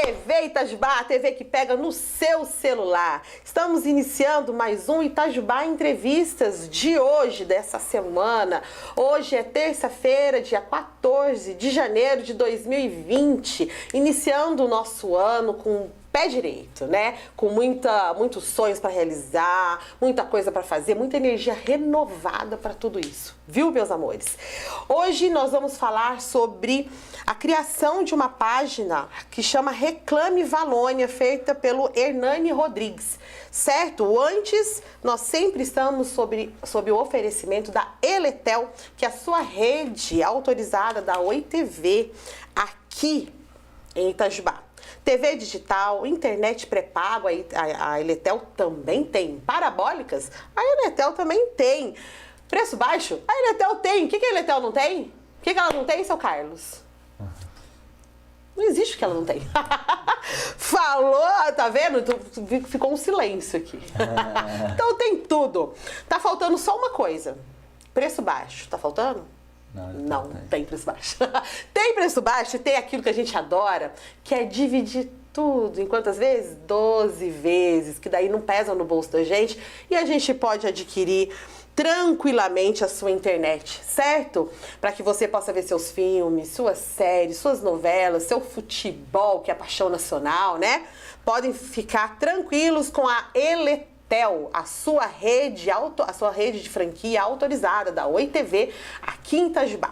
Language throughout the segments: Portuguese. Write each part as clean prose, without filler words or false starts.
TV Itajubá, a TV que pega no seu celular. Estamos iniciando mais um Itajubá Entrevistas de hoje, dessa semana. Hoje é terça-feira, dia 14 de janeiro de 2020, iniciando o nosso ano com pé direito, né? Com muitos sonhos para realizar, muita coisa para fazer, muita energia renovada para tudo isso, viu, meus amores? Hoje nós vamos falar sobre a criação de uma página que chama Reclame Valônia, feita pelo Hernani Rodrigues, certo? Antes, nós sempre estamos sob o oferecimento da Eletel, que é a sua rede autorizada da Oi TV, aqui em Itajubá. TV digital, internet pré-pago, a Eletel também tem. Parabólicas, a Eletel também tem. Preço baixo, a Eletel tem. O que a Eletel não tem? O que ela não tem, seu Carlos? Não existe o que ela não tem. Falou, tá vendo? Ficou um silêncio aqui. Então tem tudo. Tá faltando só uma coisa. Preço baixo. Tá faltando? Não, tem preço baixo. Tem preço baixo e tem aquilo que a gente adora, que é dividir tudo. Em quantas vezes? 12 vezes, que daí não pesam no bolso da gente e a gente pode adquirir tranquilamente a sua internet, certo? Para que você possa ver seus filmes, suas séries, suas novelas, seu futebol, que é a paixão nacional, né? Podem ficar tranquilos com a Eletel, a sua rede de franquia autorizada da Oi TV aqui em Itajubá.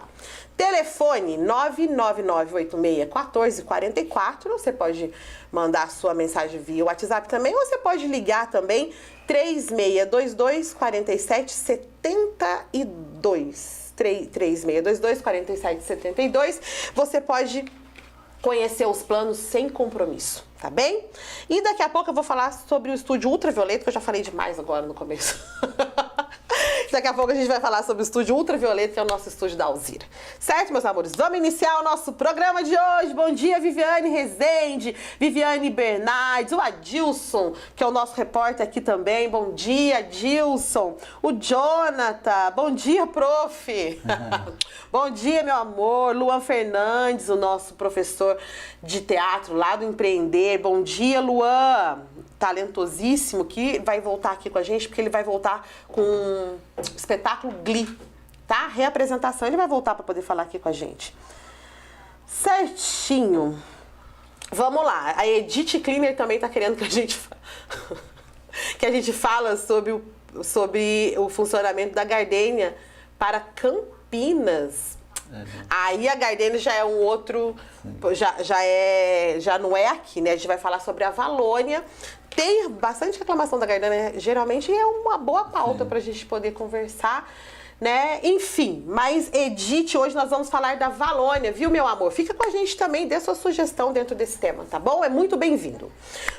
Telefone 999861444. Você pode mandar sua mensagem via WhatsApp também, ou você pode ligar também 3622-4772. 3622-4772. Você pode conhecer os planos sem compromisso, tá bem? E daqui a pouco eu vou falar sobre o estúdio ultravioleta, que eu já falei demais agora no começo. Daqui a pouco a gente vai falar sobre o estúdio ultravioleta, que é o nosso estúdio da Alzira. Certo, meus amores? Vamos iniciar o nosso programa de hoje. Bom dia, Viviane Rezende, Viviane Bernardes, o Adilson, que é o nosso repórter aqui também. Bom dia, Adilson. O Jonathan. Bom dia, prof. Bom dia, meu amor. Luan Fernandes, o nosso professor de teatro lá do Empreender. Bom dia, Luan. Talentosíssimo, que vai voltar aqui com a gente, porque ele vai voltar com o espetáculo Glee, tá? Reapresentação, ele vai voltar para poder falar aqui com a gente. Certinho. Vamos lá. A Edith Klimer também tá querendo que a gente fala sobre o funcionamento da Gardênia para Campinas. Aí a Gardênia já é um outro, já não é aqui, né? A gente vai falar sobre a Valônia. Tem bastante reclamação da Gardênia, geralmente é uma boa pauta para a gente poder conversar, né? Enfim, mas Edith, hoje nós vamos falar da Valônia, viu, meu amor? Fica com a gente também, dê sua sugestão dentro desse tema, tá bom? É muito bem-vindo.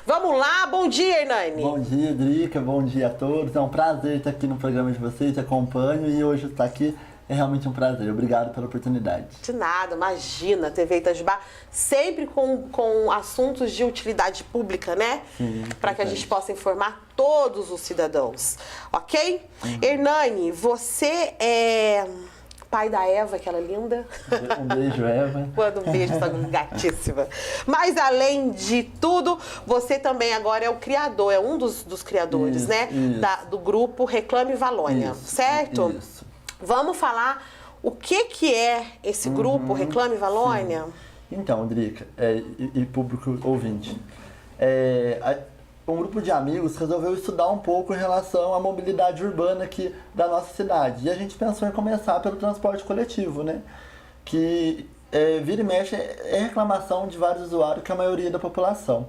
Vamos lá, bom dia, Hernani. Bom dia, Drica, bom dia a todos. É um prazer estar aqui no programa de vocês, te acompanho e hoje estar aqui é realmente um prazer. Obrigado pela oportunidade. De nada, imagina, TV Itajubá sempre com assuntos de utilidade pública, né? Para que a gente possa informar todos os cidadãos, ok? Hernani, você é pai da Eva, aquela linda? Um beijo, Eva. Manda um beijo, essa gatíssima. Mas além de tudo, você também agora é o criador, é um dos criadores, isso, né? Isso. Do grupo Reclame Valônia, certo? Isso. Vamos falar o que é esse grupo Reclame Valônia? Então, Drica, e público ouvinte, um grupo de amigos resolveu estudar um pouco em relação à mobilidade urbana aqui da nossa cidade. E a gente pensou em começar pelo transporte coletivo, né? Que vira e mexe é reclamação de vários usuários, que é a maioria da população.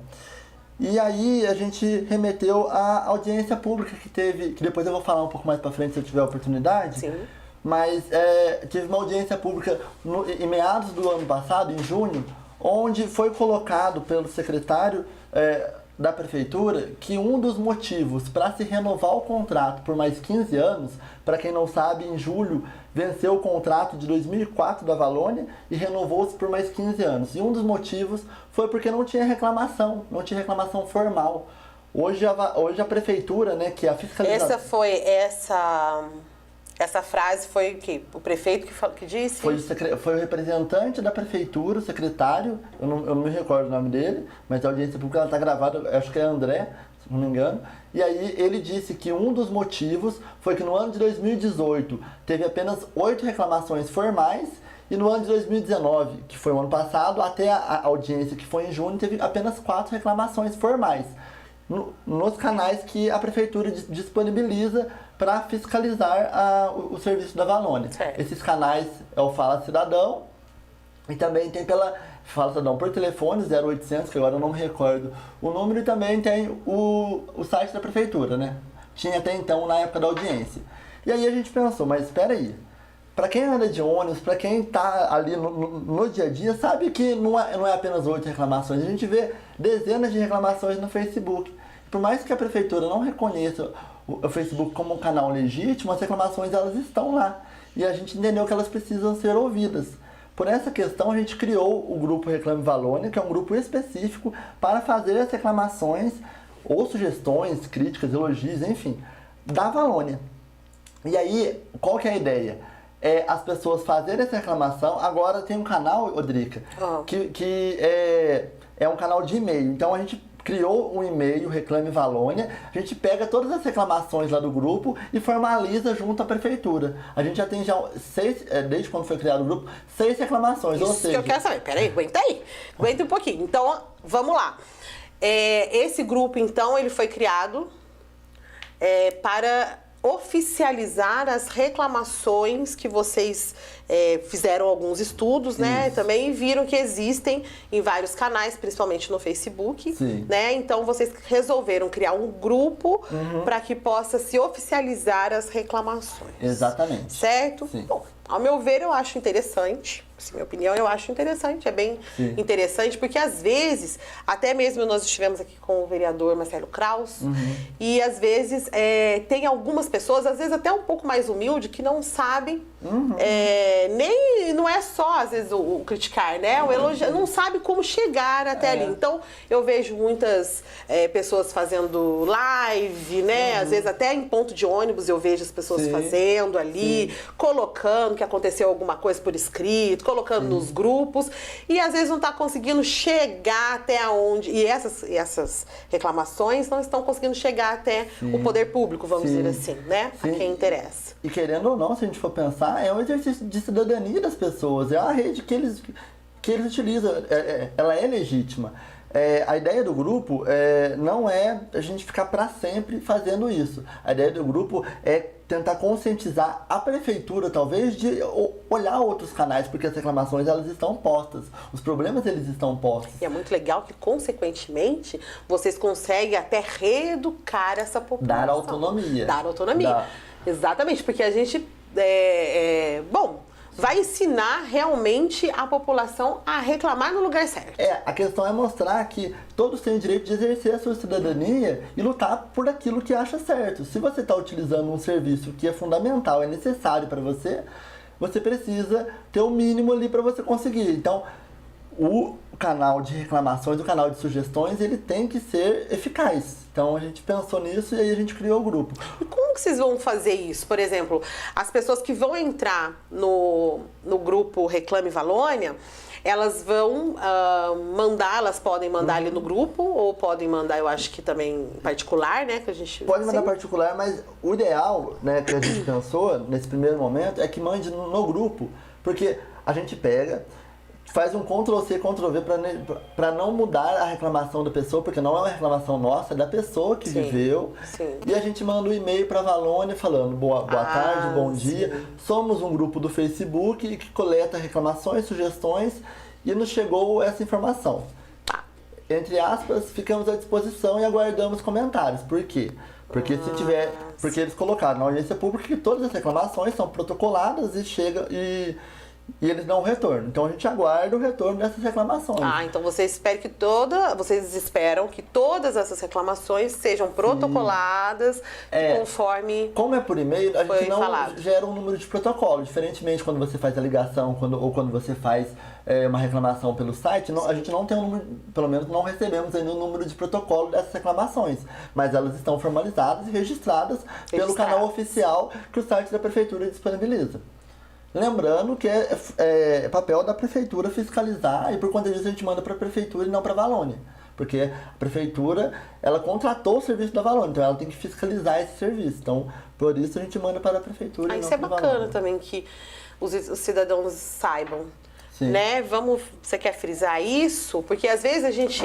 E aí a gente remeteu à audiência pública que teve, que depois eu vou falar um pouco mais pra frente se eu tiver a oportunidade. Sim. Mas tive uma audiência pública em meados do ano passado, em junho, onde foi colocado pelo secretário da prefeitura que um dos motivos para se renovar o contrato por mais 15 anos, para quem não sabe, em julho venceu o contrato de 2004 da Valônia e renovou-se por mais 15 anos. E um dos motivos foi porque não tinha reclamação formal. Hoje a prefeitura, né, que é a fiscalização... Essa frase foi o quê? O prefeito que disse? Foi o representante da prefeitura, o secretário, eu não me recordo o nome dele, mas a audiência pública ela está gravada, acho que é André, se não me engano. E aí ele disse que um dos motivos foi que no ano de 2018 teve apenas 8 reclamações formais e no ano de 2019, que foi o ano passado, até a audiência que foi em junho, teve apenas 4 reclamações formais nos canais que a prefeitura disponibiliza para fiscalizar o serviço da Valônia. Certo. Esses canais é o Fala Cidadão e também tem pela Fala Cidadão por telefone 0800, que agora eu não me recordo o número, e também tem o site da prefeitura, né? Tinha até então na época da audiência. E aí a gente pensou, mas espera aí, para quem anda de ônibus, para quem está ali no dia a dia, sabe que não é apenas 8 reclamações. A gente vê dezenas de reclamações no Facebook. Por mais que a prefeitura não reconheça o Facebook como um canal legítimo, as reclamações elas estão lá. E a gente entendeu que elas precisam ser ouvidas. Por essa questão, a gente criou o grupo Reclame Valônia, que é um grupo específico para fazer as reclamações ou sugestões, críticas, elogios, enfim, da Valônia. E aí, qual que é a ideia? As pessoas fazerem essa reclamação. Agora tem um canal, Odrica, que é um canal de e-mail. Então a gente criou um e-mail, Reclame Valônia, a gente pega todas as reclamações lá do grupo e formaliza junto à prefeitura. A gente já tem 6, desde quando foi criado o grupo, 6 reclamações. Isso ou seja, que eu quero saber. Peraí, aguenta aí. Aguenta um pouquinho. Então, vamos lá. Esse grupo, então, ele foi criado para oficializar as reclamações que vocês fizeram alguns estudos, né? Isso. Também viram que existem em vários canais, principalmente no Facebook, Sim. né? Então vocês resolveram criar um grupo para que possa se oficializar as reclamações. Exatamente. Certo? Sim. Bom, ao meu ver, eu acho interessante. Assim, minha opinião, eu acho interessante. É bem interessante, porque às vezes, até mesmo nós estivemos aqui com o vereador Marcelo Kraus, e às vezes tem algumas pessoas, às vezes até um pouco mais humilde, que não sabem, nem, não é só às vezes o criticar, né? O elogio, não sabe como chegar até ali. Então, eu vejo muitas pessoas fazendo live, né? Às vezes até em ponto de ônibus eu vejo as pessoas fazendo ali, colocando que aconteceu alguma coisa por escrito, colocando nos grupos, e às vezes não está conseguindo chegar até onde. E essas reclamações não estão conseguindo chegar até o poder público, vamos dizer assim, né? A quem interessa. E querendo ou não, se a gente for pensar, é um exercício de cidadania das pessoas, é a rede que eles utilizam, ela é legítima. A ideia do grupo não é a gente ficar para sempre fazendo isso. A ideia do grupo é tentar conscientizar a prefeitura, talvez, de olhar outros canais, porque as reclamações elas estão postas, os problemas eles estão postos. E é muito legal que, consequentemente, vocês conseguem até reeducar essa população. Dar autonomia. Dar autonomia. Exatamente, porque a gente, vai ensinar realmente a população a reclamar no lugar certo. A questão é mostrar que todos têm o direito de exercer a sua cidadania e lutar por aquilo que acha certo. Se você está utilizando um serviço que é fundamental, é necessário para você, você precisa ter o mínimo ali para você conseguir. Então, o canal de reclamações, o canal de sugestões, ele tem que ser eficaz. Então a gente pensou nisso e aí a gente criou o grupo. E como que vocês vão fazer isso? Por exemplo, as pessoas que vão entrar no grupo Reclame Valônia, elas vão elas podem mandar ali no grupo, ou podem mandar, eu acho que também particular, né? Que a gente pode mandar particular, mas o ideal, né, que a gente pensou nesse primeiro momento é que mande no grupo, porque a gente pega, faz um Ctrl+C, Ctrl+V para não mudar a reclamação da pessoa, porque não é uma reclamação nossa, é da pessoa que viveu. E a gente manda um e-mail para a Valônia falando boa tarde, bom dia. Somos um grupo do Facebook que coleta reclamações, sugestões e nos chegou essa informação. Entre aspas, ficamos à disposição e aguardamos comentários. Por quê? Porque porque eles colocaram na audiência pública que todas as reclamações são protocoladas e chegam e e eles dão um retorno. Então a gente aguarda o retorno dessas reclamações. Ah, então vocês esperam que todas essas reclamações sejam protocoladas conforme Como é por e-mail, a gente não falado. gera um número de protocolo. Diferentemente quando você faz a ligação ou quando você faz uma reclamação pelo site, a gente não tem um número, pelo menos não recebemos ainda um número de protocolo dessas reclamações. Mas elas estão formalizadas e registradas pelo canal oficial que o site da prefeitura disponibiliza. Lembrando que é papel da prefeitura fiscalizar, e por conta disso a gente manda para a prefeitura e não para a Valônia. Porque a prefeitura, ela contratou o serviço da Valônia, então ela tem que fiscalizar esse serviço. Então, por isso a gente manda para a prefeitura e não isso é para a bacana Valônia. também que os cidadãos saibam. Sim. Né? Você quer frisar isso? Porque às vezes a gente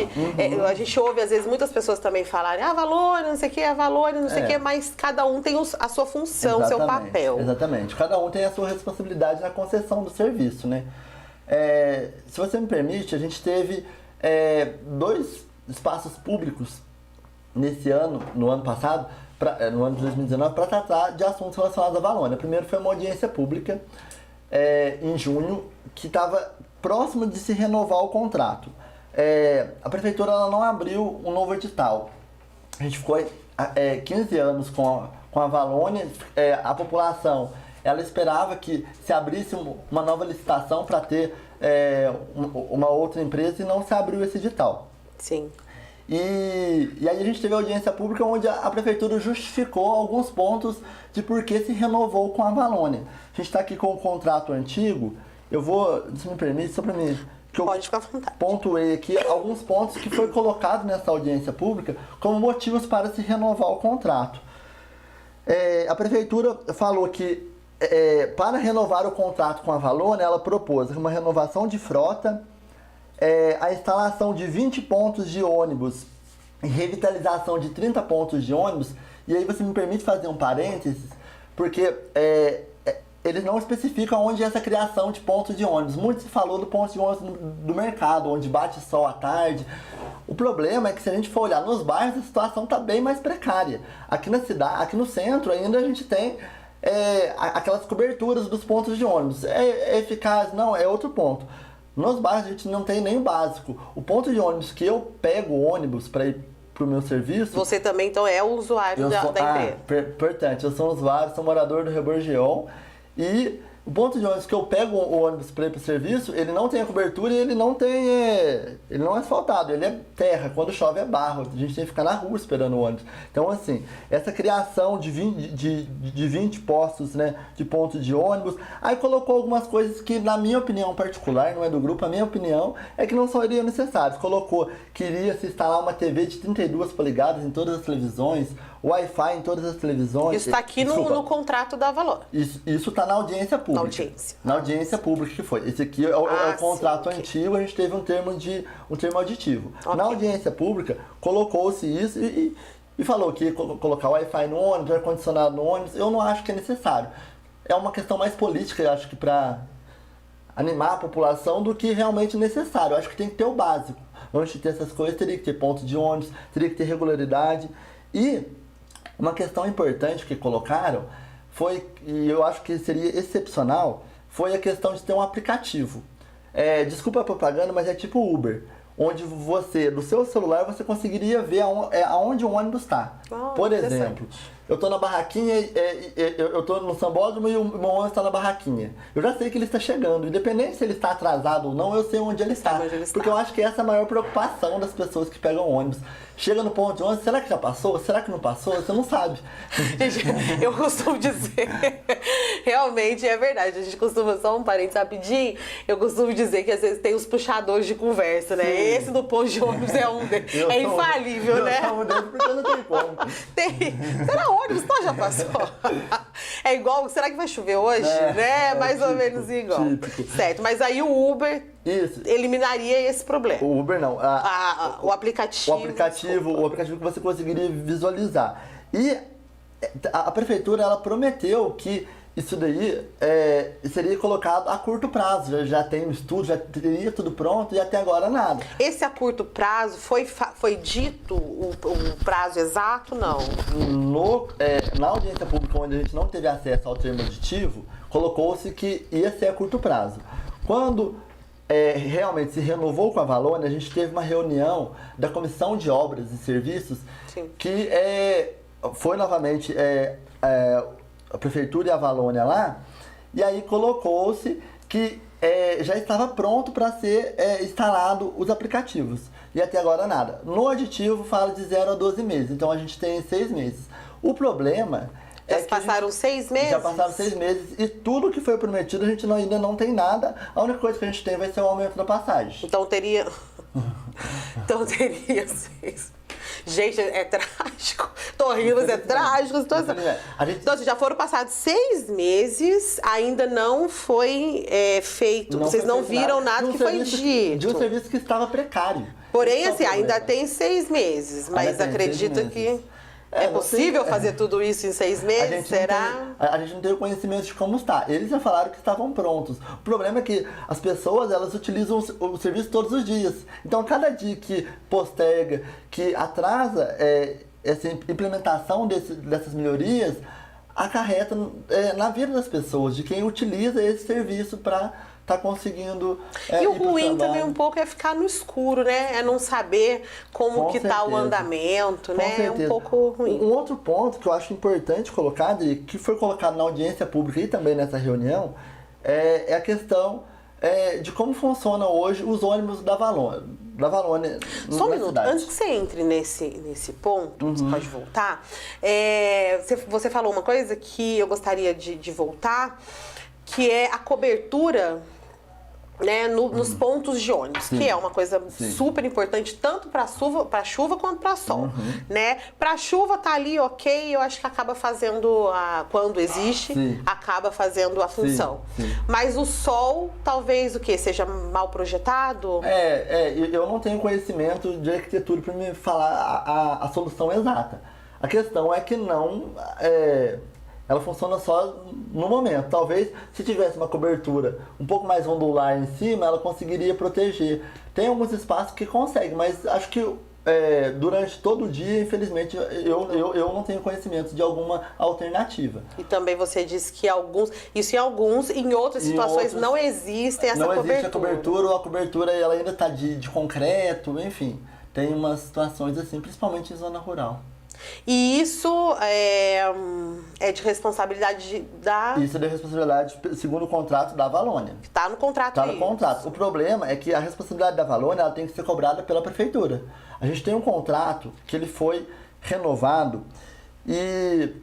ouve, às vezes, muitas pessoas também falarem Valônia, não sei o que, Valônia, não sei o que, mas cada um tem a sua função, o seu papel. Exatamente. Cada um tem a sua responsabilidade na concessão do serviço, né? Se você me permite, a gente teve 2 espaços públicos nesse ano, no ano passado, no ano de 2019, para tratar de assuntos relacionados à Valônia. Primeiro foi uma audiência pública em junho, que estava próximo de se renovar o contrato. A prefeitura ela não abriu um novo edital. A gente ficou 15 anos com a Valônia. A população ela esperava que se abrisse uma nova licitação para ter uma outra empresa, e não se abriu esse edital. Sim. E aí a gente teve a audiência pública onde a prefeitura justificou alguns pontos de por que se renovou com a Valônia. A gente está aqui com o contrato antigo. Eu vou, se me permite, só para mim... Pode ficar à vontade. Pontuei aqui alguns pontos que foi colocado nessa audiência pública como motivos para se renovar o contrato. A prefeitura falou que para renovar o contrato com a Valônia, ela propôs uma renovação de frota, a instalação de 20 pontos de ônibus e revitalização de 30 pontos de ônibus. E aí você me permite fazer um parênteses, porque eles não especificam onde é essa criação de pontos de ônibus. Muito se falou do ponto de ônibus do mercado, onde bate sol à tarde. O problema é que se a gente for olhar nos bairros, a situação está bem mais precária. Aqui na cidade, aqui no centro ainda a gente tem aquelas coberturas dos pontos de ônibus. É eficaz? Não, é outro ponto. Nos bairros a gente não tem nem o básico. O ponto de ônibus que eu pego o ônibus para ir para o meu serviço... Você também, então, é o usuário da empresa. Portanto, eu sou um usuário, sou morador do Reborgion, e o ponto de ônibus que eu pego o ônibus para ir para o serviço, ele não tem a cobertura e ele não é asfaltado, ele é terra. Quando chove é barro, a gente tem que ficar na rua esperando o ônibus. Então, assim, essa criação de 20 postos, né, de pontos de ônibus, aí colocou algumas coisas que, na minha opinião particular, não é do grupo, a minha opinião é que não seriam necessárias. Colocou que iria se instalar uma TV de 32 polegadas em todas as televisões, Wi-Fi em todas as televisões. Isso está aqui no contrato da Valônia. Isso está na audiência pública. Na audiência pública que foi. Esse aqui é o contrato antigo, a gente teve um termo auditivo. Okay. Na audiência pública, colocou-se isso e falou que colocar Wi-Fi no ônibus, ar-condicionado no ônibus, eu não acho que é necessário. É uma questão mais política, eu acho que para animar a população do que realmente necessário. Eu acho que tem que ter o básico. Antes de ter essas coisas, teria que ter ponto de ônibus, teria que ter regularidade. E uma questão importante que colocaram foi, e eu acho que seria excepcional, foi a questão de ter um aplicativo. Desculpa a propaganda, mas é tipo Uber, onde você, do seu celular, você conseguiria ver aonde o ônibus está. Por exemplo, eu estou na barraquinha, eu estou no Sambódromo e o meu ônibus está na barraquinha. Eu já sei que ele está chegando, independente se ele está atrasado ou não, eu sei onde ele está. Porque eu acho que essa é a maior preocupação das pessoas que pegam ônibus. Chega no ponto de ônibus, será que já passou? Será que não passou? Você não sabe. Eu costumo dizer, realmente é verdade, a gente costuma, só um parênteses rapidinho, eu costumo dizer que às vezes tem os puxadores de conversa, né? Sim. Esse do ponto de ônibus é um deles. É infalível, né? Eu chamo dele porque não tem como. Será ônibus? Não, já passou. É igual, será que vai chover hoje? Né? Mais ou menos igual. Típico. Certo, mas aí o Uber eliminaria esse problema. O Uber não. O aplicativo. O aplicativo que você conseguiria visualizar. E a prefeitura, ela prometeu que isso daí seria colocado a curto prazo. Já tem um estudo, já teria tudo pronto e até agora nada. Esse a curto prazo, foi dito o prazo exato? Não. Na audiência pública, onde a gente não teve acesso ao termo auditivo, colocou-se que ia ser a curto prazo. Quando realmente se renovou com a Valônia, a gente teve uma reunião da Comissão de Obras e Serviços, Sim. que foi novamente a Prefeitura e a Valônia lá, e aí colocou-se que já estava pronto para ser instalado os aplicativos. E até agora nada. No aditivo fala de 0 a 12 meses, então a gente tem 6 meses. O problema já passaram 6 meses? Já passaram 6 meses e tudo que foi prometido a gente ainda não tem nada. A única coisa que a gente tem vai ser o aumento da passagem. Então teria... então teria 6... Gente, é trágico. Tô rindo, mas é trágico. Então, já foram passados 6 meses, ainda não foi feito. Vocês não viram nada que foi dito. De um serviço que estava precário. Porém, assim, ainda tem 6 meses, mas acredita que é possível fazer tudo isso em 6 meses? Será? A gente não tem o conhecimento de como está. Eles já falaram que estavam prontos. O problema é que as pessoas, elas utilizam o serviço todos os dias. Então, cada dia que posterga, que atrasa essa implementação dessas melhorias, acarreta na vida das pessoas, de quem utiliza esse serviço para tá conseguindo e o ruim também um pouco é ficar no escuro, né? É não saber como que tá o andamento, né? É um pouco ruim. Um outro ponto que eu acho importante colocar, Adri, que foi colocado na audiência pública e também nessa reunião, é a questão de como funciona hoje os ônibus da Valônia. Só um minuto, antes que você entre nesse ponto, você pode voltar. Você falou uma coisa que eu gostaria de voltar, que é a cobertura, né, nos pontos de ônibus, que é uma coisa super importante tanto para chuva quanto para sol, né? Para chuva tá ali, ok, eu acho que acaba fazendo quando existe, acaba fazendo a função. Mas o sol, talvez o que seja mal projetado. Eu não tenho conhecimento de arquitetura para me falar a solução exata. A questão é que ela funciona só no momento. Talvez, se tivesse uma cobertura um pouco mais ondular em cima, ela conseguiria proteger. Tem alguns espaços que conseguem, mas acho que durante todo o dia, infelizmente, eu não tenho conhecimento de alguma alternativa. E também você disse que em outras situações não existem essa cobertura. Não existe a cobertura, ou a cobertura ela ainda está de concreto, enfim. Tem umas situações assim, principalmente em zona rural. E isso é de responsabilidade da... Isso é de responsabilidade, segundo o contrato da Valônia. Está no contrato. Está no contrato. O problema é que a responsabilidade da Valônia ela tem que ser cobrada pela prefeitura. A gente tem um contrato que ele foi renovado e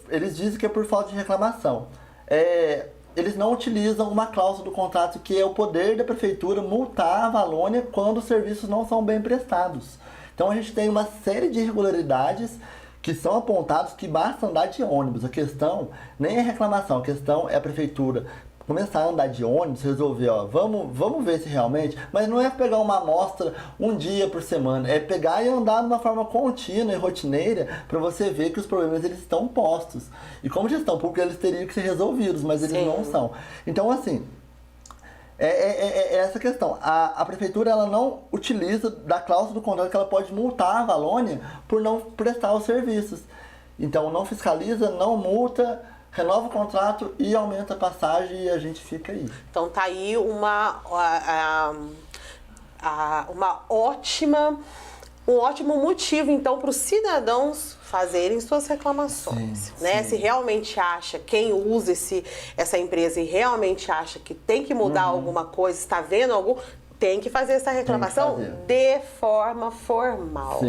eles dizem que é por falta de reclamação. Eles não utilizam uma cláusula do contrato que é o poder da prefeitura multar a Valônia quando os serviços não são bem prestados. Então a gente tem uma série de irregularidades que são apontados que basta andar de ônibus. A questão nem é reclamação, a questão é a prefeitura começar a andar de ônibus, resolver, vamos ver se realmente, mas não é pegar uma amostra um dia por semana, é pegar e andar de uma forma contínua e rotineira para você ver que os problemas eles estão postos. E como gestão pública eles teriam que ser resolvidos, mas eles não são. Então assim, essa questão. A prefeitura ela não utiliza da cláusula do contrato que ela pode multar a Valônia por não prestar os serviços. Então não fiscaliza, não multa, renova o contrato e aumenta a passagem e a gente fica aí. Então tá aí um ótimo motivo então para os cidadãos fazerem suas reclamações, né? Se realmente acha, quem usa essa empresa e realmente acha que tem que mudar alguma coisa, está vendo tem que fazer essa reclamação de forma formal,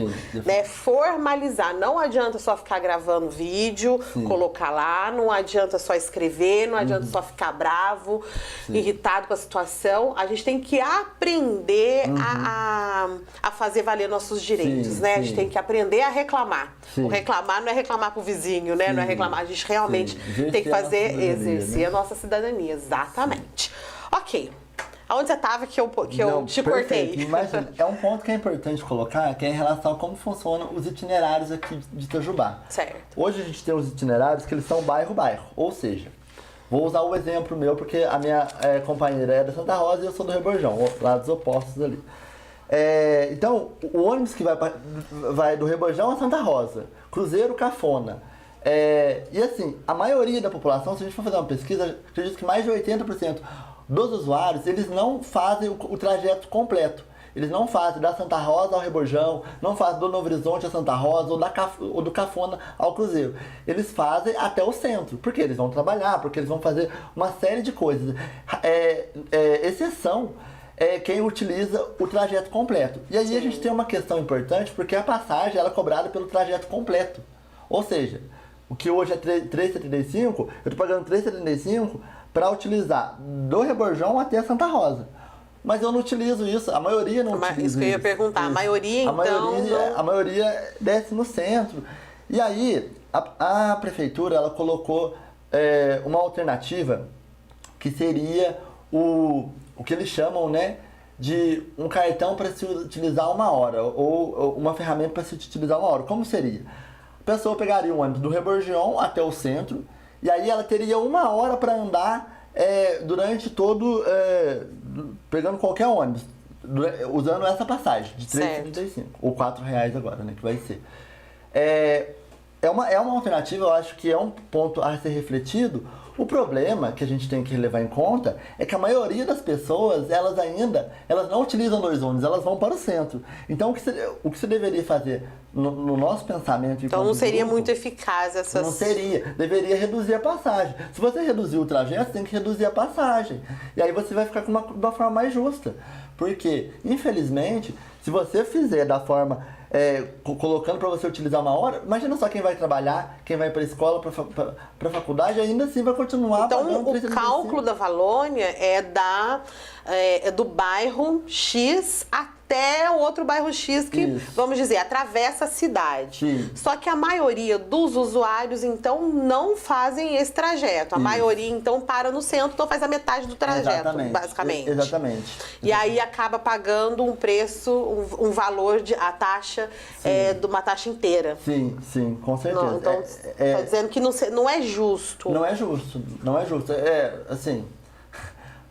né? Formalizar. Não adianta só ficar gravando vídeo, colocar lá, não adianta só escrever, não adianta só ficar bravo, irritado com a situação. A gente tem que aprender a fazer valer nossos direitos, né? A gente tem que aprender a reclamar. O reclamar não é reclamar pro vizinho, né? Não é reclamar, a gente realmente tem que exercer a nossa cidadania, exatamente. Ok. Aonde você estava que eu te cortei? Imagina, é um ponto que é importante colocar, que é em relação a como funcionam os itinerários aqui de Itajubá. Certo. Hoje a gente tem os itinerários que eles são bairro-bairro, ou seja, vou usar o exemplo meu, porque a minha companheira é da Santa Rosa e eu sou do Rebordão, lados opostos ali. Então, o ônibus que vai do Rebordão a Santa Rosa, Cruzeiro Cafona. E assim, a maioria da população, se a gente for fazer uma pesquisa, acredito que mais de 80%, dos usuários, eles não fazem o trajeto completo. Eles não fazem da Santa Rosa ao Rebojão, não fazem do Novo Horizonte a Santa Rosa ou do Cafona ao Cruzeiro. Eles fazem até o centro, porque eles vão trabalhar, porque eles vão fazer uma série de coisas. Exceção é quem utiliza o trajeto completo. E aí a gente tem uma questão importante, porque a passagem ela é cobrada pelo trajeto completo. Ou seja, o que hoje é R$ 3,75, eu estou pagando R$ 3,75 para utilizar do Rebojão até a Santa Rosa. Mas eu não utilizo isso, a maioria não utiliza isso. Isso que eu ia perguntar, isso. A maioria A maioria desce no centro. E aí, a prefeitura, ela colocou uma alternativa que seria o que eles chamam, né, de um cartão para se utilizar 1 hora, ou uma ferramenta para se utilizar 1 hora. Como seria? A pessoa pegaria um ônibus do Rebordão até o centro, e aí ela teria 1 hora para andar durante todo, pegando qualquer ônibus, usando essa passagem de R$ 3,75, ou R$ 4,00 agora, né, que vai ser. É uma alternativa, eu acho que é um ponto a ser refletido. O problema que a gente tem que levar em conta é que a maioria das pessoas, elas não utilizam 2 ônibus, elas vão para o centro. Então, o que se deveria fazer no nosso pensamento... Então, não seria grupo, muito eficaz essas... Não seria. Deveria reduzir a passagem. Se você reduzir o trajeto, você tem que reduzir a passagem. E aí você vai ficar com uma forma mais justa. Porque, infelizmente, se você fizer da forma... colocando para você utilizar 1 hora, imagina só quem vai trabalhar, quem vai para a escola, para a faculdade, ainda assim vai continuar então, pagando. Então, o cálculo da Valônia é do bairro X até o outro bairro X que, vamos dizer, atravessa a cidade. Sim. Só que a maioria dos usuários, então, não fazem esse trajeto. A maioria, então, para no centro, então faz a metade do trajeto, basicamente. Exatamente. E aí acaba pagando um preço, um valor, a taxa, de uma taxa inteira. Sim, com certeza. Não, então, está dizendo que não é justo. Não é justo. Assim,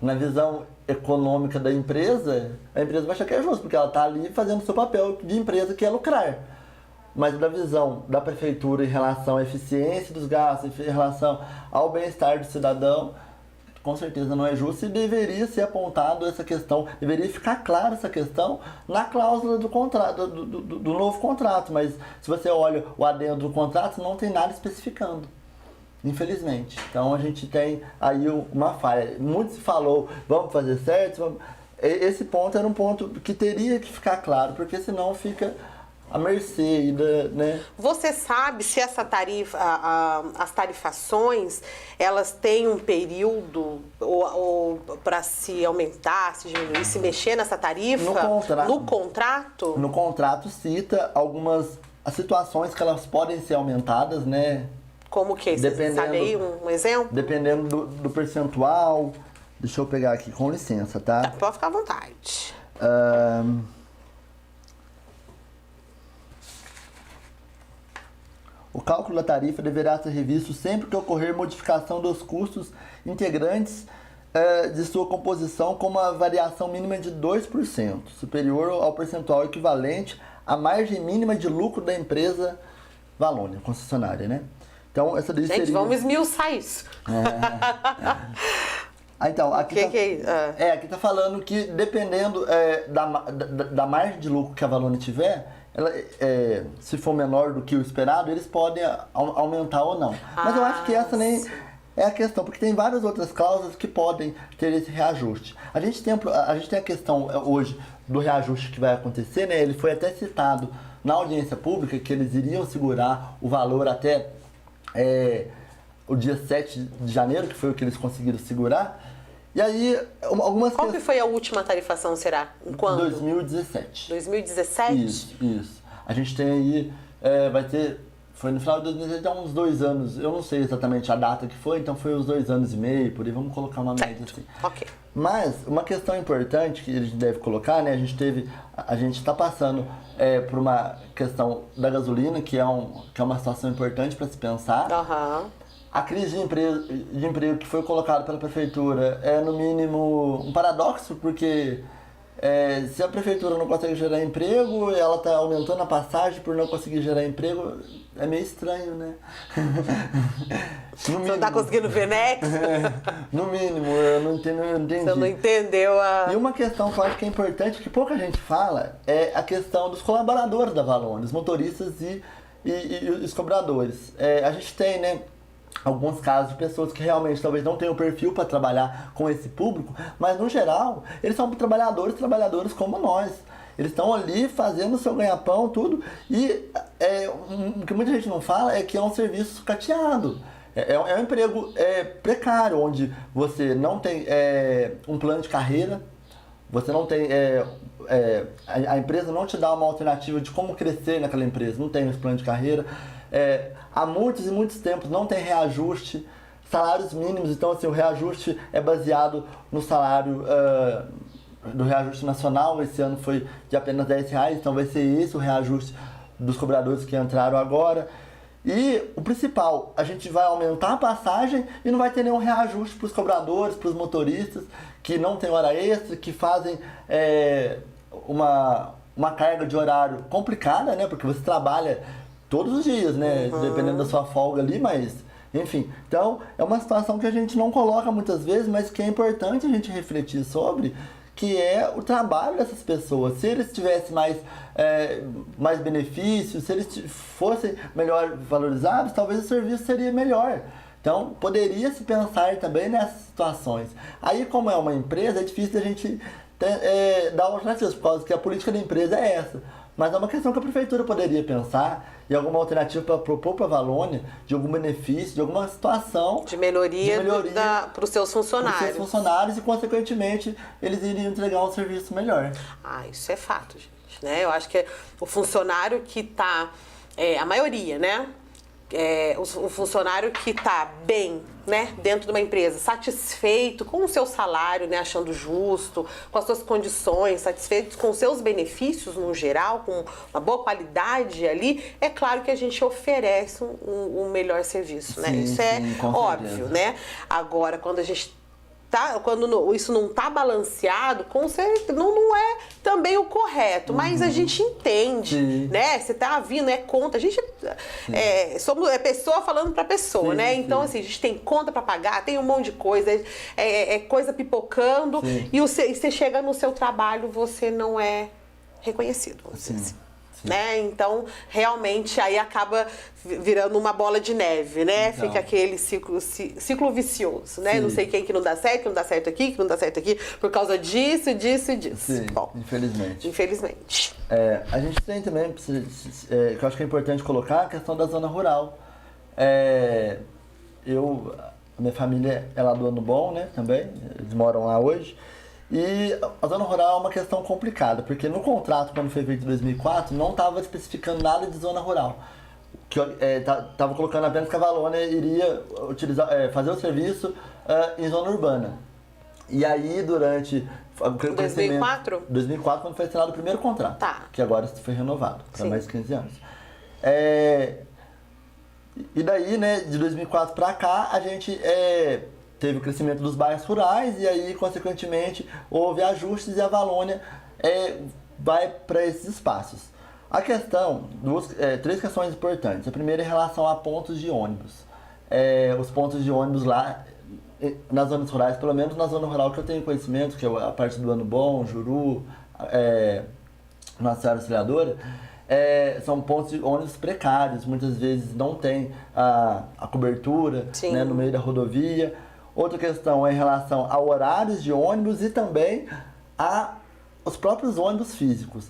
na visão econômica da empresa, a empresa vai achar que é justo, porque ela está ali fazendo o seu papel de empresa, que é lucrar. Mas da visão da prefeitura em relação à eficiência dos gastos, em relação ao bem-estar do cidadão, com certeza não é justo e deveria ser apontado essa questão, deveria ficar clara essa questão na cláusula do contrato, do novo contrato. Mas se você olha o adendo do contrato, não tem nada especificando. Infelizmente. Então a gente tem aí uma falha. Muito se falou, vamos fazer certo. Esse ponto era um ponto que teria que ficar claro, porque senão fica à mercê, né? Você sabe se essa tarifa, as tarifações, elas têm um período ou para se aumentar, se diminuir, se mexer nessa tarifa? No contrato? No contrato cita algumas situações que elas podem ser aumentadas, né? Como que? Você sabe aí um exemplo? Dependendo do percentual. Deixa eu pegar aqui, com licença, tá? Pode ficar à vontade. O cálculo da tarifa deverá ser revisto sempre que ocorrer modificação dos custos integrantes de sua composição com uma variação mínima de 2%, superior ao percentual equivalente à margem mínima de lucro da empresa Valônia, concessionária, né? Então, essa daí seria... vamos esmiuçar isso. Então, aqui aqui tá falando que dependendo da margem de lucro que a Valônia tiver, ela, se for menor do que o esperado, eles podem aumentar ou não. Mas eu acho que essa nem é a questão, porque tem várias outras cláusulas que podem ter esse reajuste. A gente tem a questão hoje do reajuste que vai acontecer, né? Ele foi até citado na audiência pública que eles iriam segurar o valor até o dia 7 de janeiro, que foi o que eles conseguiram segurar. E aí, Qual que foi a última tarifação, será? Em quando? 2017. 2017? Isso. A gente tem aí, vai ter, foi no final de 2017, há uns 2 anos, eu não sei exatamente a data que foi, então foi uns 2 anos e meio, por aí, vamos colocar uma média assim. Ok. Mas, uma questão importante que a gente deve colocar, né, a gente está passando por uma questão da gasolina, que é uma situação importante para se pensar. A crise de emprego que foi colocada pela prefeitura é, no mínimo, um paradoxo, porque se a prefeitura não consegue gerar emprego, ela está aumentando a passagem por não conseguir gerar emprego, é meio estranho, né? Você não está conseguindo ver nexo? No mínimo, eu não entendi. Você não entendeu a... E uma questão que eu acho que é importante, que pouca gente fala, é a questão dos colaboradores da Valone, os motoristas e os cobradores. A gente tem, né, alguns casos de pessoas que realmente talvez não tenham perfil para trabalhar com esse público, mas no geral, eles são trabalhadores como nós. Eles estão ali fazendo o seu ganha-pão, tudo, e o que muita gente não fala é que é um serviço sucateado. É um emprego precário, onde você não tem um plano de carreira, você não tem... a empresa não te dá uma alternativa de como crescer naquela empresa, não tem esse plano de carreira. Há muitos e muitos tempos não tem reajuste, salários mínimos, então assim, o reajuste é baseado no salário do reajuste nacional. Esse ano foi de apenas R$10, então vai ser esse o reajuste dos cobradores que entraram agora. E o principal, a gente vai aumentar a passagem e não vai ter nenhum reajuste para os cobradores, para os motoristas que não tem hora extra, que fazem uma carga de horário complicada, né? Porque você trabalha todos os dias, né? Dependendo da sua folga ali, mas... Enfim, então é uma situação que a gente não coloca muitas vezes, mas que é importante a gente refletir sobre, que é o trabalho dessas pessoas. Se eles tivessem mais benefícios, se eles fossem melhor valorizados, talvez o serviço seria melhor. Então, poderia se pensar também nessas situações. Aí, como é uma empresa, é difícil a gente dar alternativas, por causa que a política da empresa é essa. Mas é uma questão que a prefeitura poderia pensar e alguma alternativa para propor para a Valônia, de algum benefício, de alguma situação de melhoria para os seus funcionários. Para os seus funcionários e, consequentemente, eles iriam entregar um serviço melhor. Isso é fato, gente. Né? Eu acho que o funcionário que está... a maioria, né? O funcionário que está bem, né, dentro de uma empresa, satisfeito com o seu salário, né, achando justo, com as suas condições, satisfeito com os seus benefícios no geral, com uma boa qualidade ali, é claro que a gente oferece um melhor serviço, né? Isso é óbvio, né? Agora, quando a gente quando isso não está balanceado, com certeza não é também o correto, mas a gente entende, né? Você está vindo, conta, a gente somos pessoa falando para pessoa, né? Então, assim, a gente tem conta para pagar, tem um monte de coisa, coisa pipocando, e você chega no seu trabalho, você não é reconhecido, vamos dizer assim. Né? Então, realmente, aí acaba virando uma bola de neve, né? Então. Fica aquele ciclo vicioso, né? Não sei quem que não dá certo, que não dá certo aqui, que não dá certo aqui, por causa disso, disso e disso. Sim, bom, infelizmente. Infelizmente. A gente tem também, que eu acho que é importante colocar, a questão da zona rural. A minha família é lá do Ano Bom, né? Também, eles moram lá hoje. E a zona rural é uma questão complicada, porque no contrato, quando foi feito em 2004, não estava especificando nada de zona rural. Estava colocando apenas que a Valônia iria fazer o serviço em zona urbana. E aí, durante... 2004? 2004, quando foi assinado o primeiro contrato, que agora foi renovado para mais de 15 anos. E daí, né, de 2004 para cá, a gente... teve o crescimento dos bairros rurais e aí, consequentemente, houve ajustes e a Valônia vai para esses espaços. A questão, três questões importantes. A primeira é em relação a pontos de ônibus. Os pontos de ônibus lá, nas zonas rurais, pelo menos na zona rural que eu tenho conhecimento, que é a parte do Ano Bom, Juru, Nossa Senhora Auxiliadora, são pontos de ônibus precários, muitas vezes não tem a cobertura, né, no meio da rodovia. Outra questão é em relação a horários de ônibus e também os próprios ônibus físicos.